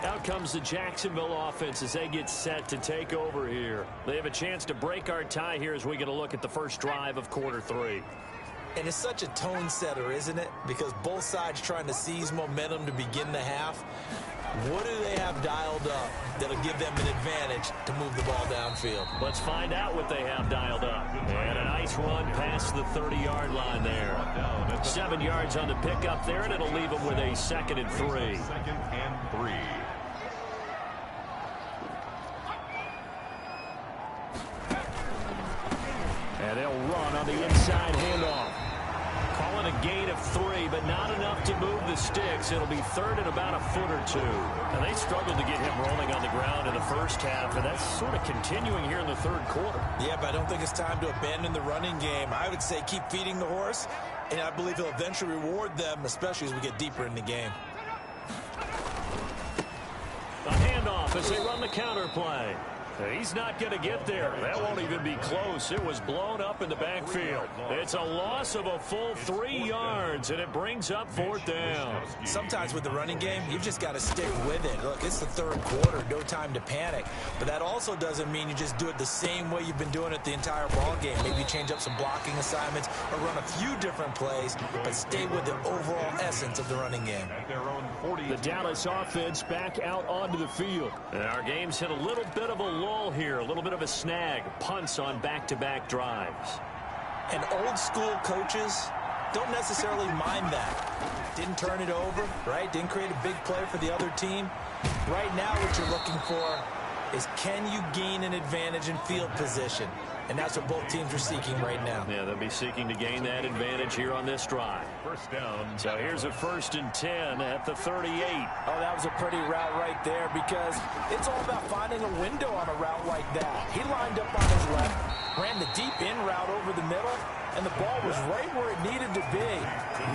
Out comes the Jacksonville offense as they get set to take over here. They have a chance to break our tie here as we get a look at the first drive of quarter 3. And it's such a tone setter, isn't it? Because both sides trying to seize momentum to begin the half. What do they have dialed up that'll give them an advantage to move the ball downfield? Let's find out what they have dialed up. And a nice run past the 30-yard line there. 7 yards on the pickup there, and it'll leave them with a 2nd and 3. 2nd and 3. And they'll run on the inside handoff. Calling a gain of 3, but not enough to move the sticks. It'll be 3rd and about a foot or 2. And they struggled to get him rolling on the ground in the first half, and that's sort of continuing here in the 3rd quarter. Yeah, but I don't think it's time to abandon the running game. I would say keep feeding the horse, and I believe he'll eventually reward them, especially as we get deeper in the game. A handoff as they run the counter play. He's not going to get there. That won't even be close. It was blown up in the backfield. It's a loss of a full 3 yards, and it brings up 4th down. Sometimes with the running game, you've just got to stick with it. Look, it's the 3rd quarter, no time to panic. But that also doesn't mean you just do it the same way you've been doing it the entire ball game. Maybe change up some blocking assignments or run a few different plays, but stay with the overall essence of the running game. The Dallas offense back out onto the field. And our game's hit a little bit of a lull here, a little bit of a snag. Punts on back-to-back drives. And old school coaches don't necessarily mind that. Didn't turn it over, right? Didn't create a big play for the other team. Right now what you're looking for is, can you gain an advantage in field position? And that's what both teams are seeking right now. Yeah, they'll be seeking to gain that advantage here on this drive. 1st down. So here's a 1st and 10 at the 38. Oh, that was a pretty route right there, because it's all about finding a window on a route like that. He lined up on his left, ran the deep in route over the middle, and the ball was right where it needed to be.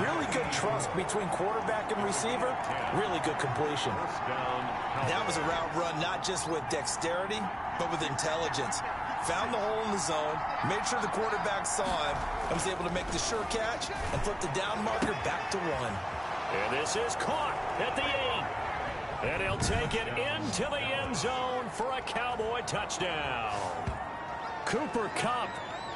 Really good trust between quarterback and receiver. Really good completion. That was a route run not just with dexterity, but with intelligence. Found the hole in the zone, made sure the quarterback saw him, and was able to make the sure catch and flip the down marker back to 1. And this is caught at the 8. And he'll take it into the end zone for a Cowboy touchdown. Cooper Kupp,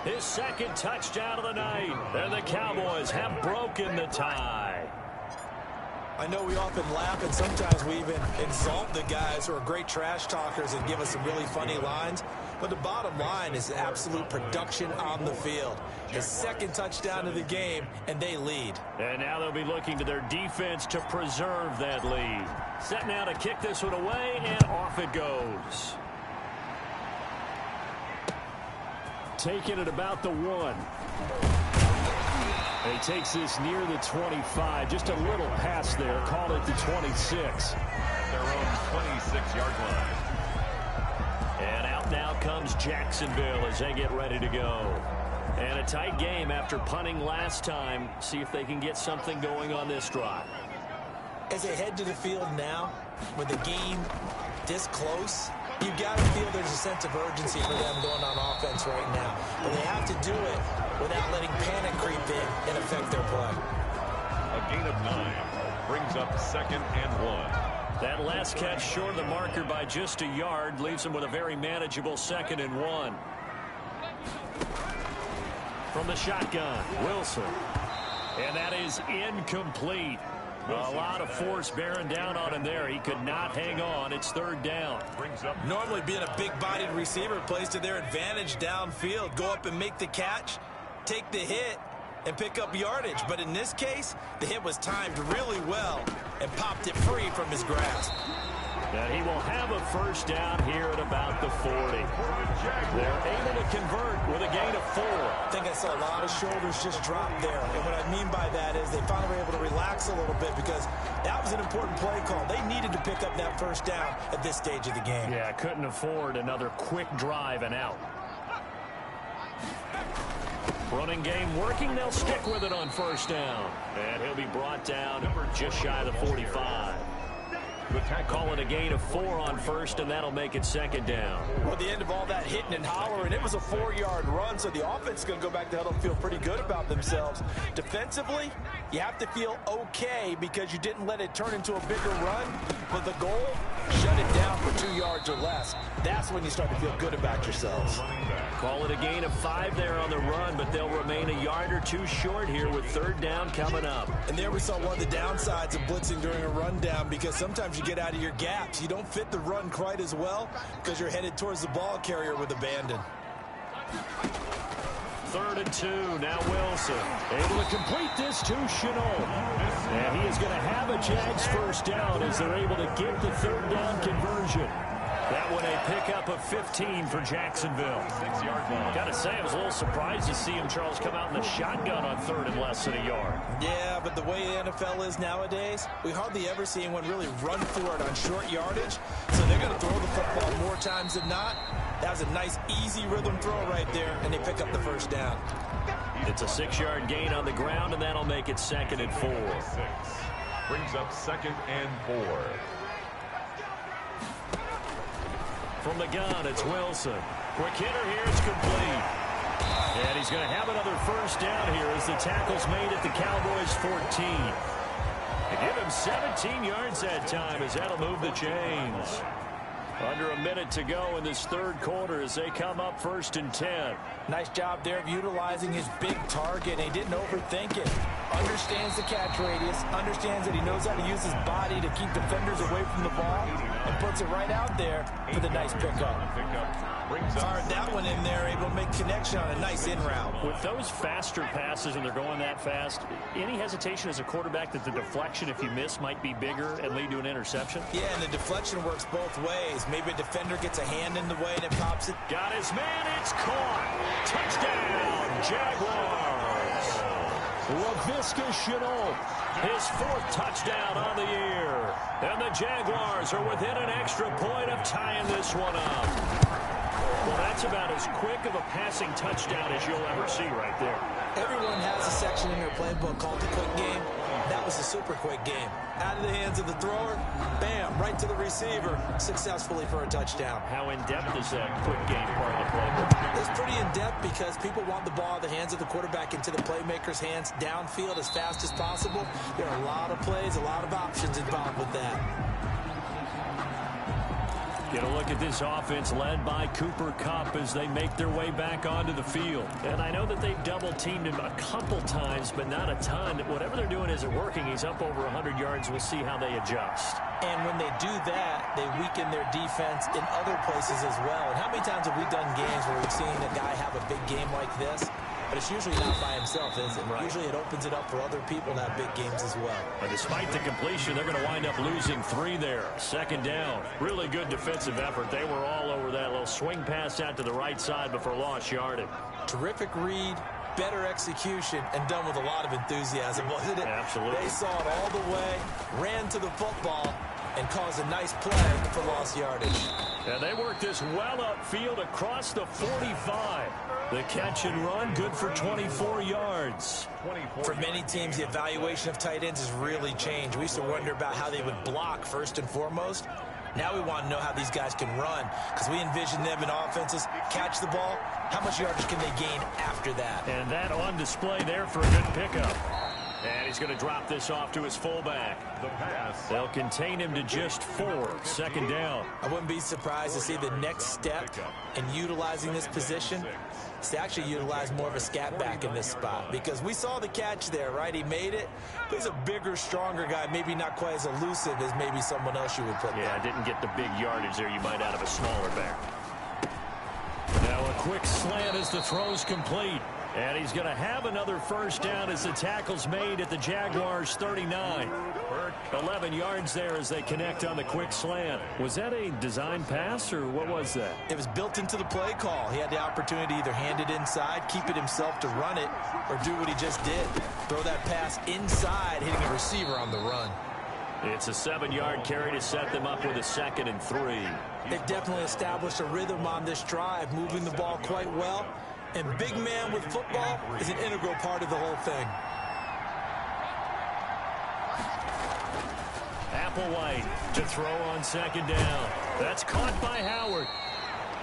his 2nd touchdown of the night. And the Cowboys have broken the tie. I know we often laugh, and sometimes we even exalt the guys who are great trash talkers and give us some really funny lines. But the bottom line is absolute production on the field. His 2nd touchdown of the game, and they lead. And now they'll be looking to their defense to preserve that lead. Set now to kick this one away, and off it goes. Taking it about the 1. He takes this near the 25. Just a little pass there. Call it the 26. Their own 26-yard line. And out now comes Jacksonville as they get ready to go. And a tight game after punting last time. See if they can get something going on this drive. As they head to the field now, with the game this close, you've got to feel there's a sense of urgency for them going on offense right now. But they have to do it without letting panic creep in and affect their play. A gain of 9 brings up 2nd and 1. That last catch short of the marker by just a yard leaves them with a very manageable 2nd and 1. From the shotgun, Wilson. And that is incomplete. A lot of force bearing down on him there. He could not hang on. It's 3rd down. Normally being a big-bodied receiver plays to their advantage downfield. Go up and make the catch, take the hit, and pick up yardage. But in this case, the hit was timed really well and popped it free from his grasp. And he will have a 1st down here at about the 40. They're able to convert with a gain of 4. I think I saw a lot of shoulders just drop there. And what I mean by that is they finally were able to relax a little bit, because that was an important play call. They needed to pick up that 1st down at this stage of the game. Yeah, couldn't afford another quick drive and out. Running game working. They'll stick with it on 1st down. And he'll be brought down just shy of the 45. Call it a gain of 4 on first, and that'll make it second down. Well, at the end of all that hitting and hollering, it was a 4-yard run, so the offense is going to go back to huddle and feel pretty good about themselves. Defensively, you have to feel okay because you didn't let it turn into a bigger run, but the goal, shut it down for 2 yards or less. That's when you start to feel good about yourselves. Call it a gain of 5 there on the run, but they'll remain a yard or 2 short here with third down coming up. And there we saw one of the downsides of blitzing during a rundown, because sometimes you get out of your gaps. You don't fit the run quite as well because you're headed towards the ball carrier with abandon. 3rd and 2. Now Wilson able to complete this to Shenault. And he is going to have a Jags first down as they're able to get the third down conversion. That one a pickup of 15 for Jacksonville. 6-yard line. Got to say, I was a little surprised to see him, Charles, come out in the shotgun on 3rd and less than a yard. Yeah, but the way the NFL is nowadays, we hardly ever see anyone really run for it on short yardage. So they're going to throw the football more times than not. That was a nice, easy rhythm throw right there, and they pick up the first down. It's a 6-yard gain on the ground, and that'll make it 2nd and 4. 6. Brings up 2nd and 4. From the gun, it's Wilson. Quick hitter here, it's complete. And he's going to have another first down here as the tackle's made at the Cowboys' 14. They give him 17 yards that time as that'll move the chains. Under a minute to go in this third quarter as they come up 1st and 10. Nice job there of utilizing his big target. He didn't overthink it. Understands the catch radius. Understands that he knows how to use his body to keep defenders away from the ball. And puts it right out there for the nice pickup. Fired that one in there, able to make connection on a nice in route. With those faster passes and they're going that fast, any hesitation as a quarterback that the deflection, if you miss, might be bigger and lead to an interception? Yeah, and the deflection works both ways. Maybe a defender gets a hand in the way and it pops it. Got his man, it's caught. Touchdown, Jaguars. Laviska Shenault, his 4th touchdown on the year. And the Jaguars are within an extra point of tying this one up. Well, that's about as quick of a passing touchdown as you'll ever see right there. Everyone has a section in their playbook called the quick game. That was a super quick game. Out of the hands of the thrower, bam, right to the receiver, successfully for a touchdown. How in-depth is that quick game part of the playbook? It's pretty in-depth because people want the ball in the hands of the quarterback into the playmaker's hands downfield as fast as possible. There are a lot of plays, a lot of options involved with that. Get a look at this offense led by Cooper Kupp as they make their way back onto the field. And I know that they've double-teamed him a couple times, but not a ton. Whatever they're doing isn't working. He's up over 100 yards. We'll see how they adjust. And when they do that, they weaken their defense in other places as well. And how many times have we done games where we've seen a guy have a big game like this? But it's usually not by himself, is it? Right. Usually it opens it up for other people to have big games as well. But despite the completion, they're going to wind up losing 3 there. 2nd down. Really good defensive effort. They were all over that little swing pass out to the right side before lost yardage. Terrific read, better execution, and done with a lot of enthusiasm, wasn't it? Absolutely. They saw it all the way, ran to the football, and caused a nice play for lost yardage. And they worked this well upfield across the 45. The catch and run, good for 24 yards. For many teams, the evaluation of tight ends has really changed. We used to wonder about how they would block first and foremost. Now we want to know how these guys can run, because we envision them in offenses catch the ball. How much yardage can they gain after that? And that on display there for a good pickup. And he's going to drop this off to his fullback. The pass. They'll contain him to just 4. 2nd down. I wouldn't be surprised to see the next step in utilizing this position is to actually utilize more of a scat back in this spot, because we saw the catch there, right? He made it. But he's a bigger, stronger guy, maybe not quite as elusive as maybe someone else you would put there. Yeah, didn't get the big yardage there you might out of a smaller back. Now a quick slant as the throw's complete. And he's going to have another first down as the tackle's made at the Jaguars' 39. 11 yards there as they connect on the quick slant. Was that a design pass, or what was that? It was built into the play call. He had the opportunity to either hand it inside, keep it himself to run it, or do what he just did. Throw that pass inside, hitting a receiver on the run. It's a 7-yard carry to set them up with a 2nd and 3. They've definitely established a rhythm on this drive, moving the ball quite well. And big man with football is an integral part of the whole thing. Applewhite to throw on second down. That's caught by Howard.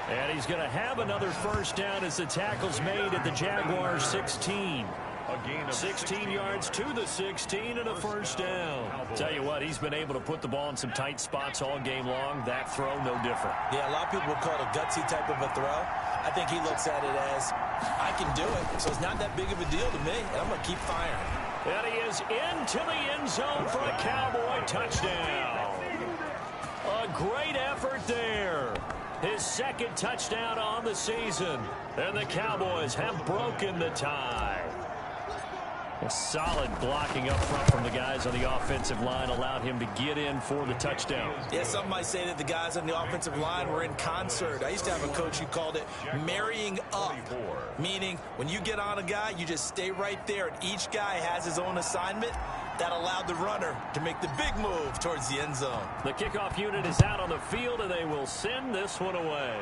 And he's going to have another first down as the tackle's made at the Jaguars' 16. 16 yards to the 16 and a first down. Tell you what, he's been able to put the ball in some tight spots all game long. That throw, no different. Yeah, a lot of people would call it a gutsy type of a throw. I think he looks at it as, I can do it. So it's not that big of a deal to me, and I'm going to keep firing. And he is into the end zone for a Cowboy touchdown. A great effort there. His second touchdown on the season. And the Cowboys have broken the tie. A solid blocking up front from the guys on the offensive line allowed him to get in for the touchdown. Yeah, some might say that the guys on the offensive line were in concert. I used to have a coach who called it marrying up, meaning when you get on a guy, you just stay right there, and each guy has his own assignment. That allowed the runner to make the big move towards the end zone. The kickoff unit is out on the field, and they will send this one away.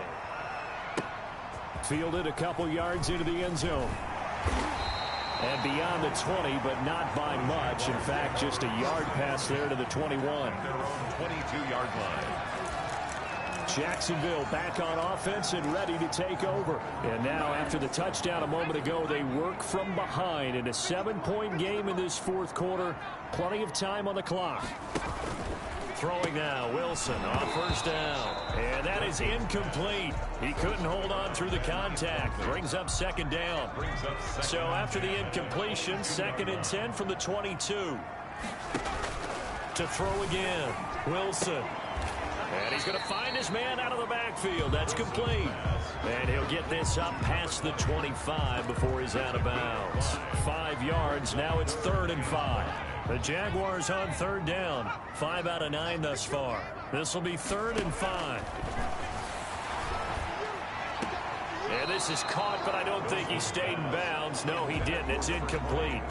Fielded a couple yards into the end zone. And beyond the 20, but not by much. In fact, just a yard pass there to the 21. Their own 22-yard line. Jacksonville back on offense and ready to take over. And now, after the touchdown a moment ago, they work from behind in a 7-point game in this fourth quarter. Plenty of time on the clock. Throwing now, Wilson on first down. And that is incomplete. He couldn't hold on through the contact. Brings up second down. So after the incompletion, 2nd and 10 from the 22. To throw again, Wilson. And he's going to find his man out of the backfield. That's complete. And he'll get this up past the 25 before he's out of bounds. 5 yards. Now it's 3rd and 5. The Jaguars on 3rd down. 5 out of 9 thus far. This will be 3rd and 5. And this is caught, but I don't think he stayed in bounds. No, he didn't. It's incomplete.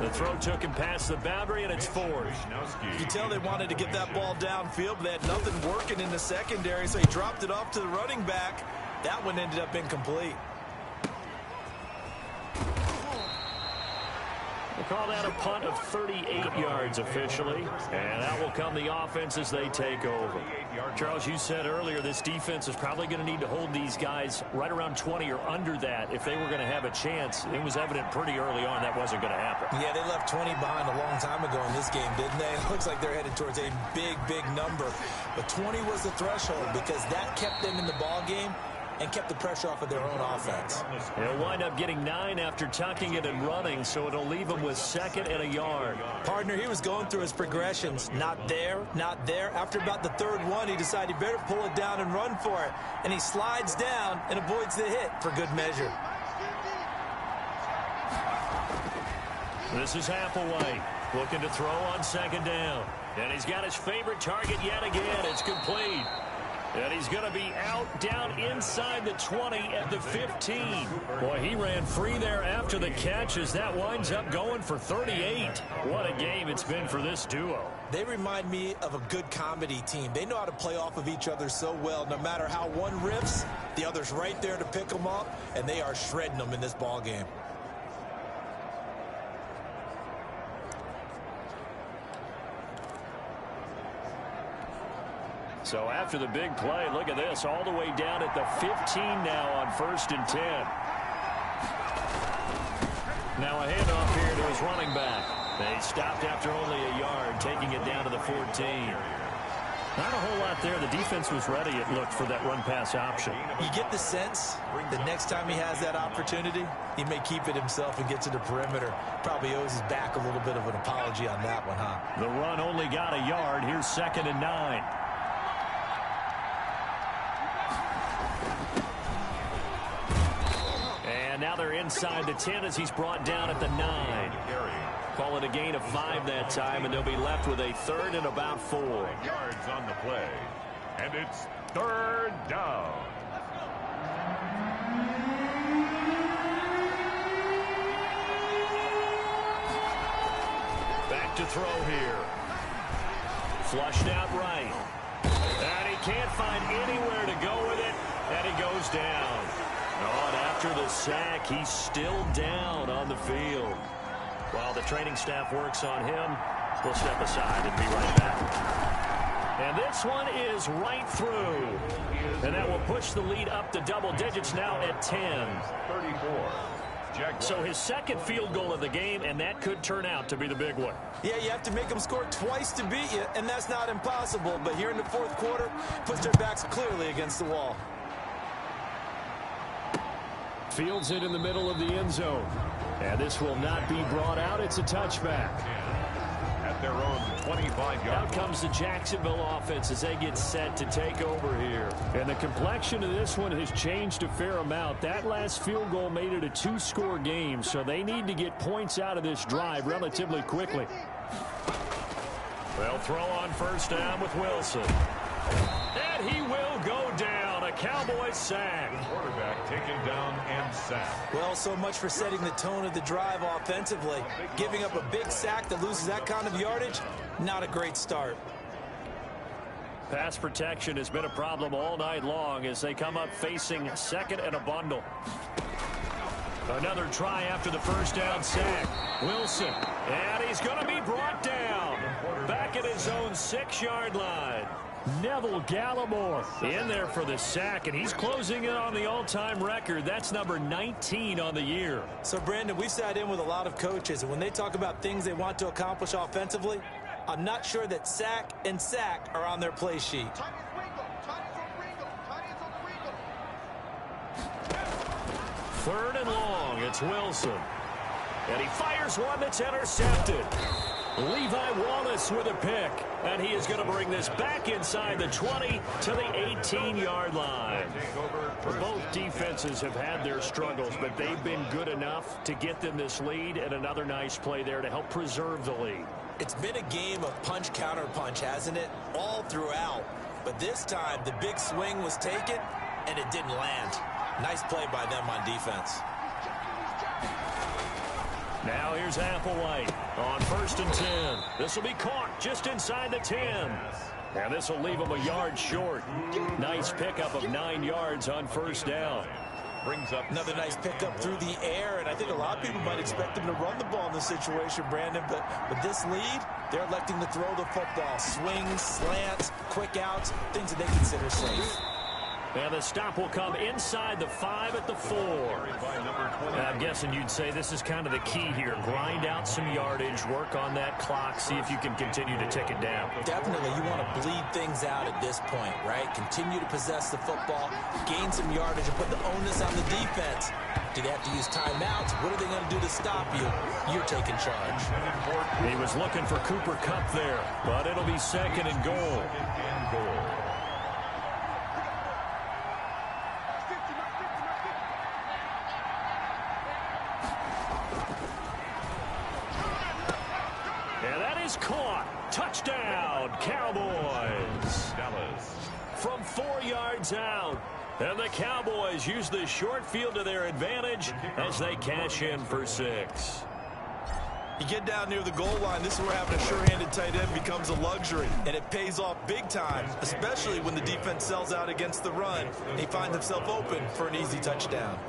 The throw took him past the boundary, and it's 4th. You can tell they wanted to get that ball downfield, but they had nothing working in the secondary, so he dropped it off to the running back. That one ended up incomplete. We'll call that a punt of 38 yards officially, and that will come the offense as they take over. Charles, you said earlier this defense is probably going to need to hold these guys right around 20 or under that if they were going to have a chance. It was evident pretty early on that wasn't going to happen. Yeah, they left 20 behind a long time ago in this game, didn't they? It looks like they're headed towards a big, big number. But 20 was the threshold because that kept them in the ball game and kept the pressure off of their own offense. They'll wind up getting 9 after tucking it and running, so it'll leave them with 2nd and a yard. Partner, he was going through his progressions. Not there, not there. After about the 3rd one, he decided he better pull it down and run for it. And he slides down and avoids the hit for good measure. This is Applewhite looking to throw on 2nd down. And he's got his favorite target yet again. It's complete. And he's going to be out down inside the 20 at the 15. Boy, he ran free there after the catch as that winds up going for 38. What a game it's been for this duo. They remind me of a good comedy team. They know how to play off of each other so well. No matter how one riffs, the other's right there to pick them up, and they are shredding them in this ball game. So after the big play, look at this, all the way down at the 15 now on 1st and 10. Now a handoff here to his running back. They stopped after only a yard, taking it down to the 14. Not a whole lot there. The defense was ready, it looked, for that run-pass option. You get the sense that next time he has that opportunity, he may keep it himself and get to the perimeter. Probably owes his back a little bit of an apology on that one, huh? The run only got a yard. Here's 2nd and 9. And now they're inside the 10 as he's brought down at the 9. Call it a gain of 5 that time, and they'll be left with a 3rd and about 4. Yards on the play. And it's 3rd down. Back to throw here. Flushed out right. And he can't find anywhere to go with it, and he goes down. Oh, and after the sack, he's still down on the field. While the training staff works on him, we'll step aside and be right back. And this one is right through. And that will push the lead up to double digits now at 10. 34. So his second field goal of the game, and that could turn out to be the big one. Yeah, you have to make them score twice to beat you, and that's not impossible. But here in the fourth quarter, puts their backs clearly against the wall. Fields it in the middle of the end zone. And this will not be brought out. It's a touchback. At their own 25-yard Out comes the Jacksonville offense as they get set to take over here. And the complexion of this one has changed a fair amount. That last field goal made it a two-score game, so they need to get points out of this drive relatively quickly. They'll throw on first down with Wilson. And he will go down. A Cowboys sack. quarterback taken down and sacked. Well, so much for setting the tone of the drive offensively. Giving up a big sack that loses that kind of yardage, not a great start. Pass protection has been a problem all night long as they come up facing second and a bundle. Another try after the first down sack. Wilson, and he's going to be brought down. Back at his own 6-yard line. Neville Gallimore in there for the sack, and he's closing in on the all-time record. That's number 19 on the year. So, Brandon, we've sat in with a lot of coaches, and when they talk about things they want to accomplish offensively, I'm not sure that sack and sack are on their play sheet. Third and long, it's Wilson. And he fires one that's intercepted. Levi Wallace with a pick. And he is going to bring this back inside the 20 to the 18-yard line. Both defenses have had their struggles, but they've been good enough to get them this lead, and another nice play there to help preserve the lead. It's been a game of punch-counter-punch, hasn't it? All throughout. But this time, the big swing was taken, and it didn't land. Nice play by them on defense. Now here's Applewhite on first and 10. This will be caught just inside the 10. And this will leave him a yard short. Nice pickup of 9 yards on first down. Brings up another nice pickup through the air, and I think a lot of people might expect him to run the ball in this situation, Brandon, but with this lead, they're electing to throw the football. Swings, slants, quick outs, things that they consider safe. And the stop will come inside the 5 at the 4. I'm guessing you'd say this is kind of the key here. Grind out some yardage, work on that clock, see if you can continue to tick it down. Definitely, you want to bleed things out at this point, right? Continue to possess the football, gain some yardage, and put the onus on the defense. Do they have to use timeouts? What are they going to do to stop you? You're taking charge. He was looking for Cooper Kupp there, but it'll be second and goal. Caught. Touchdown, Cowboys. Dallas. From 4 yards out. And the Cowboys use the short field to their advantage as they cash in for 6. You get down near the goal line, this is where having a sure-handed tight end becomes a luxury. And it pays off big time, especially when the defense sells out against the run. And he finds himself open for an easy touchdown.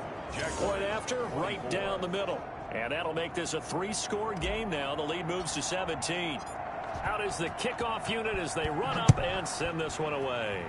Point after, right down the middle. And that'll make this a 3-score game now. The lead moves to 17. Out is the kickoff unit as they run up and send this one away.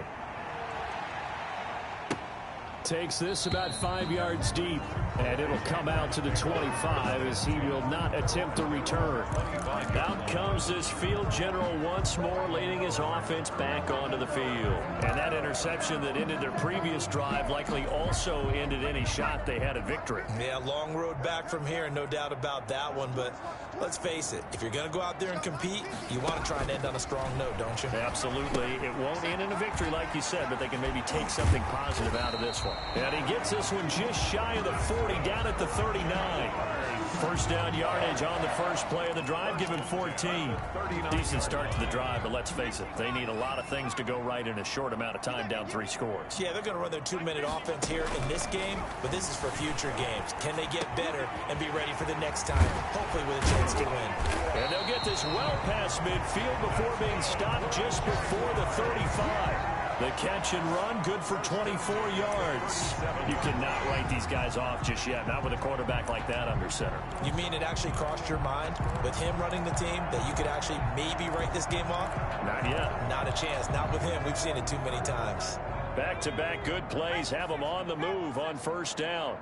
Takes this about 5 yards deep. And it'll come out to the 25 as he will not attempt to return. Out comes this field general once more, leading his offense back onto the field. And that interception that ended their previous drive likely also ended any shot they had at victory. Yeah, long road back from here, no doubt about that one. But let's face it, if you're going to go out there and compete, you want to try and end on a strong note, don't you? Absolutely. It won't end in a victory like you said, but they can maybe take something positive out of this one. And he gets this one just shy of the 40, down at the 39. First down yardage on the first play of the drive, give him 14. Decent start to the drive, but let's face it, they need a lot of things to go right in a short amount of time, down 3 scores. Yeah, they're going to run their 2-minute offense here in this game, but this is for future games. Can they get better and be ready for the next time, hopefully with a chance to win? And they'll get this well past midfield before being stopped just before the 35. The catch and run, good for 24 yards. You cannot write these guys off just yet, not with a quarterback like that under center. You mean it actually crossed your mind with him running the team that you could actually maybe write this game off? Not yet. Not a chance. Not with him. We've seen it too many times. Back-to-back good plays have him on the move on first down.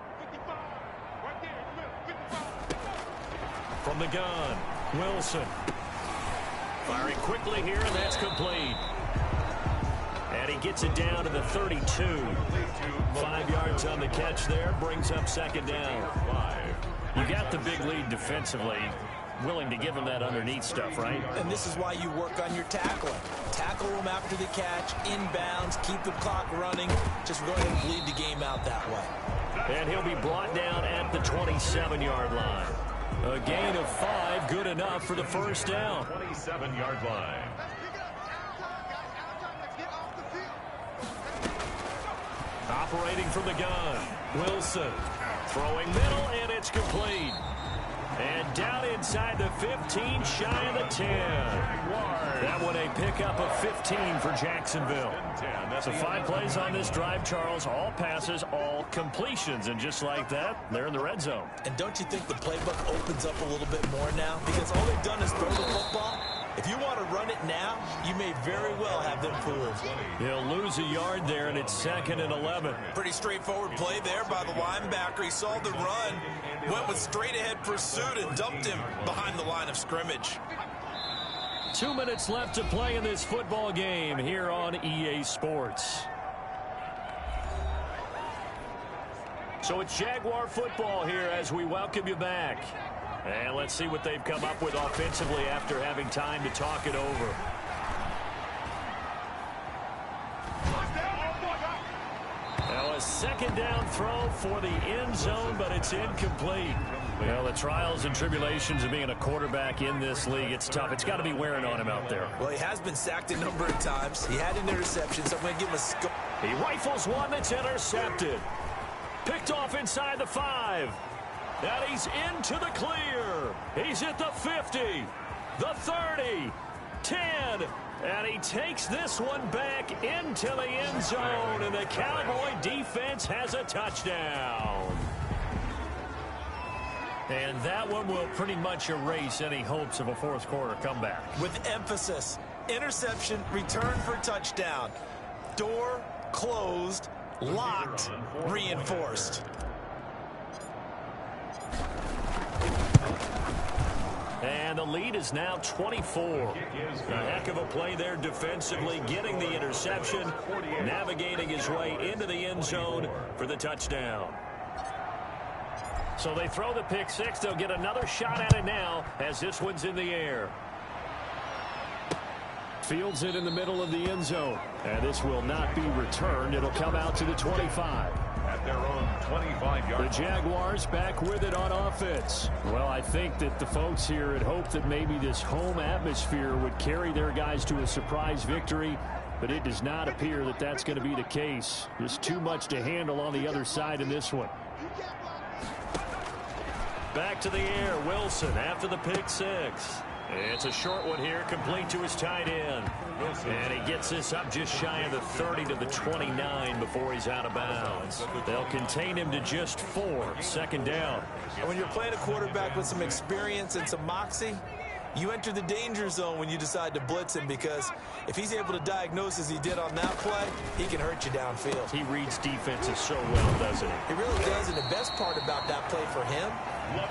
From the gun, Wilson. Firing quickly here, and that's complete. And he gets it down to the 32. 5 yards on the catch there, brings up second down. You got the big lead defensively. Willing to give him that underneath stuff, right? And this is why you work on your tackling. Tackle him after the catch, inbounds, keep the clock running. Just go ahead and bleed the game out that way. And he'll be brought down at the 27-yard line. A gain of 5, good enough for the first down. 27-yard line. Operating from the gun, Wilson. Throwing middle, and it's complete. And down inside the 15, shy of the 10. That one a pickup of 15 for Jacksonville. So 5 plays on this drive, Charles. All passes, all completions. And just like that, they're in the red zone. And don't you think the playbook opens up a little bit more now? Because all they've done is throw the football. If you want to run it now, you may very well have them fooled. He'll lose a yard there, and it's 2nd and 11. Pretty straightforward play there by the linebacker. He saw the run, went with straight-ahead pursuit, and dumped him behind the line of scrimmage. 2 minutes left to play in this football game here on EA Sports. So it's Jaguar football here as we welcome you back. And let's see what they've come up with offensively after having time to talk it over. Now a second down throw for the end zone, but it's incomplete. Well, the trials and tribulations of being a quarterback in this league, it's tough. It's got to be wearing on him out there. Well, he has been sacked a number of times. He had an interception, so I'm going to give him a score. He rifles one that's intercepted. Picked off inside the 5. And he's into the clear. He's at the 50, the 30, 10. And he takes this one back into the end zone. And the Cowboy defense has a touchdown. And that one will pretty much erase any hopes of a fourth quarter comeback. With emphasis, interception, return for touchdown. Door closed, locked, reinforced. And the lead is now 24. A heck of a play there defensively, getting the interception, navigating his way into the end zone for the touchdown. So they throw the pick six. They'll get another shot at it now as this one's in the air. Fields it in the middle of the end zone. And this will not be returned. It'll come out to the 25. At their own 25-yard line. The Jaguars back with it on offense. Well, I think that the folks here had hoped that maybe this home atmosphere would carry their guys to a surprise victory, but it does not appear that that's going to be the case. Just too much to handle on the other side in this one. Back to the air, Wilson after the pick six. It's a short one here, complete to his tight end. And he gets this up just shy of the 30 to the 29 before he's out of bounds. They'll contain him to just 4, second down. And when you're playing a quarterback with some experience and some moxie, you enter the danger zone when you decide to blitz him, because if he's able to diagnose as he did on that play, he can hurt you downfield. He reads defenses so well, doesn't he? He really does, and the best part about that play for him,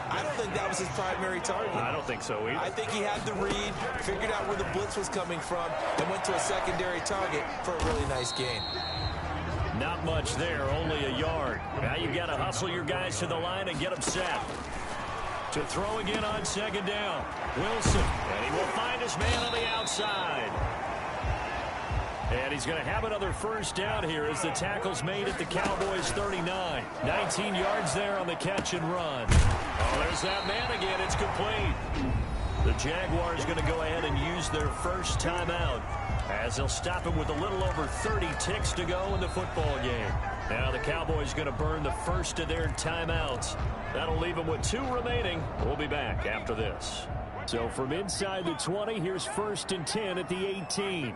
I don't think that was his primary target. I don't think so either. I think he had the read, figured out where the blitz was coming from, and went to a secondary target for a really nice gain. Not much there, only a yard. Now you got to hustle your guys to the line and get them set. To throw again on second down, Wilson, and he will find his man on the outside. And he's going to have another first down here as the tackle's made at the Cowboys' 39. 19 yards there on the catch and run. Oh, there's that man again. It's complete. The Jaguars going to go ahead and use their first timeout as they'll stop him with a little over 30 ticks to go in the football game. Now the Cowboys going to burn the first of their timeouts. That'll leave them with 2 remaining. We'll be back after this. So from inside the 20, here's 1st and 10 at the 18.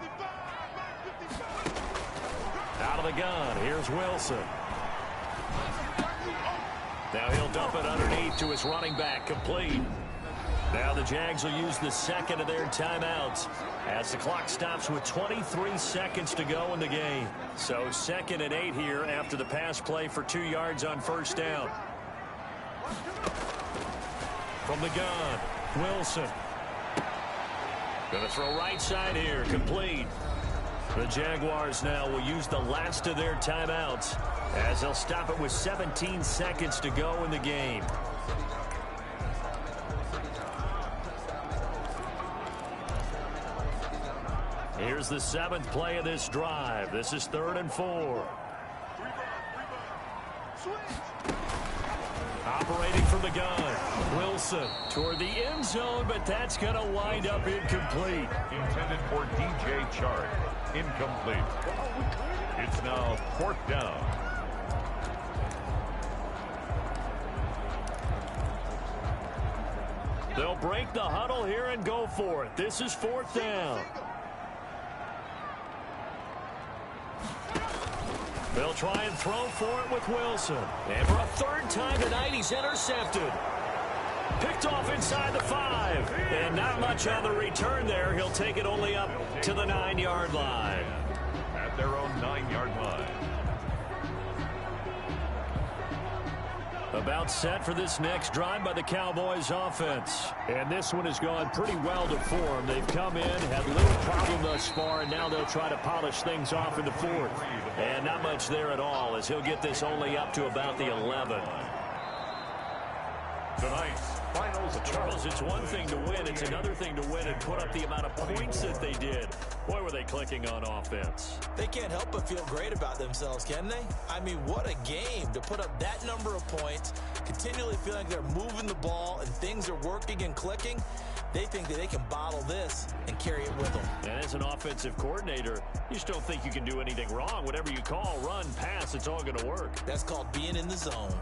Out of the gun, here's Wilson. Now he'll dump it underneath to his running back, complete. Now the Jags will use the second of their timeouts as the clock stops with 23 seconds to go in the game. So 2nd and 8 here after the pass play for 2 yards on first down. From the gun, Wilson. Going to throw right side here, complete. The Jaguars now will use the last of their timeouts as they'll stop it with 17 seconds to go in the game. Here's the 7th play of this drive. This is 3rd and 4. Operating from the gun, Wilson toward the end zone, but that's going to wind up incomplete. Intended for DJ Chark. Incomplete. It's now 4th down. They'll break the huddle here and go for it. This is 4th down. They'll try and throw for it with Wilson. And for a 3rd time tonight, he's intercepted. Picked off inside the 5. And not much on the return there. He'll take it only up to the 9-yard line. At their own 9-yard line. About set for this next drive by the Cowboys offense. And this one has gone pretty well to form. They've come in, had little problem thus far, and now they'll try to polish things off in the 4th. And not much there at all as he'll get this only up to about the 11. Tonight's finals. Charles, it's one thing to win. It's another thing to win and put up the amount of points that they did. Boy, were they clicking on offense. They can't help but feel great about themselves, can they? I mean, what a game to put up that number of points, continually feeling like they're moving the ball and things are working and clicking. They think that they can bottle this and carry it with them. And as an offensive coordinator, you just don't think you can do anything wrong. Whatever you call, run, pass, it's all going to work. That's called being in the zone.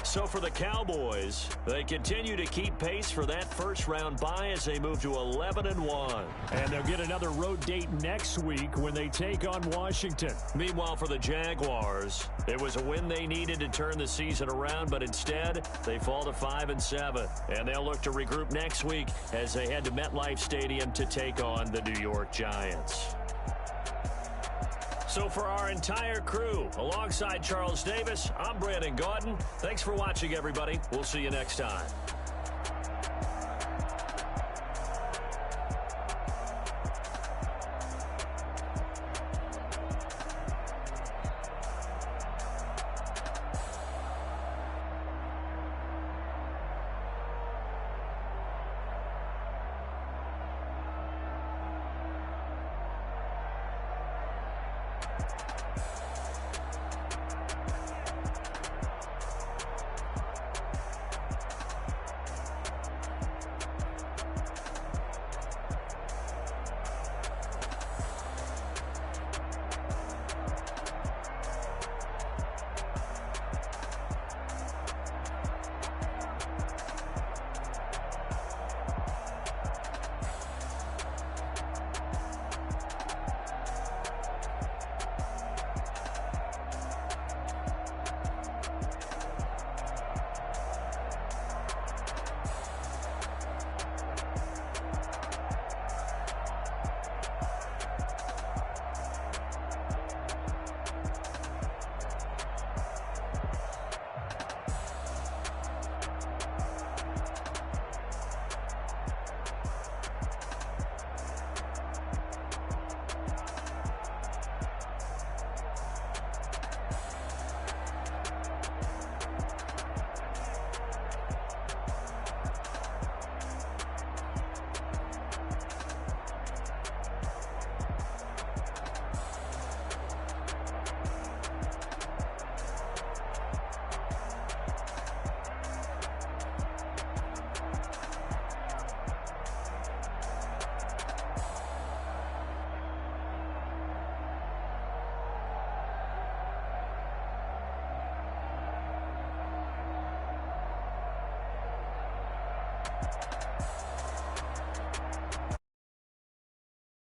So for the Cowboys, they continue to keep pace for that first-round bye as they move to 11-1. And they'll get another road date next week when they take on Washington. Meanwhile, for the Jaguars, it was a win they needed to turn the season around, but instead, they fall to 5-7. And they'll look to regroup next week as they head to MetLife Stadium to take on the New York Giants. So for our entire crew, alongside Charles Davis, I'm Brandon Gaudin. Thanks for watching, everybody. We'll see you next time.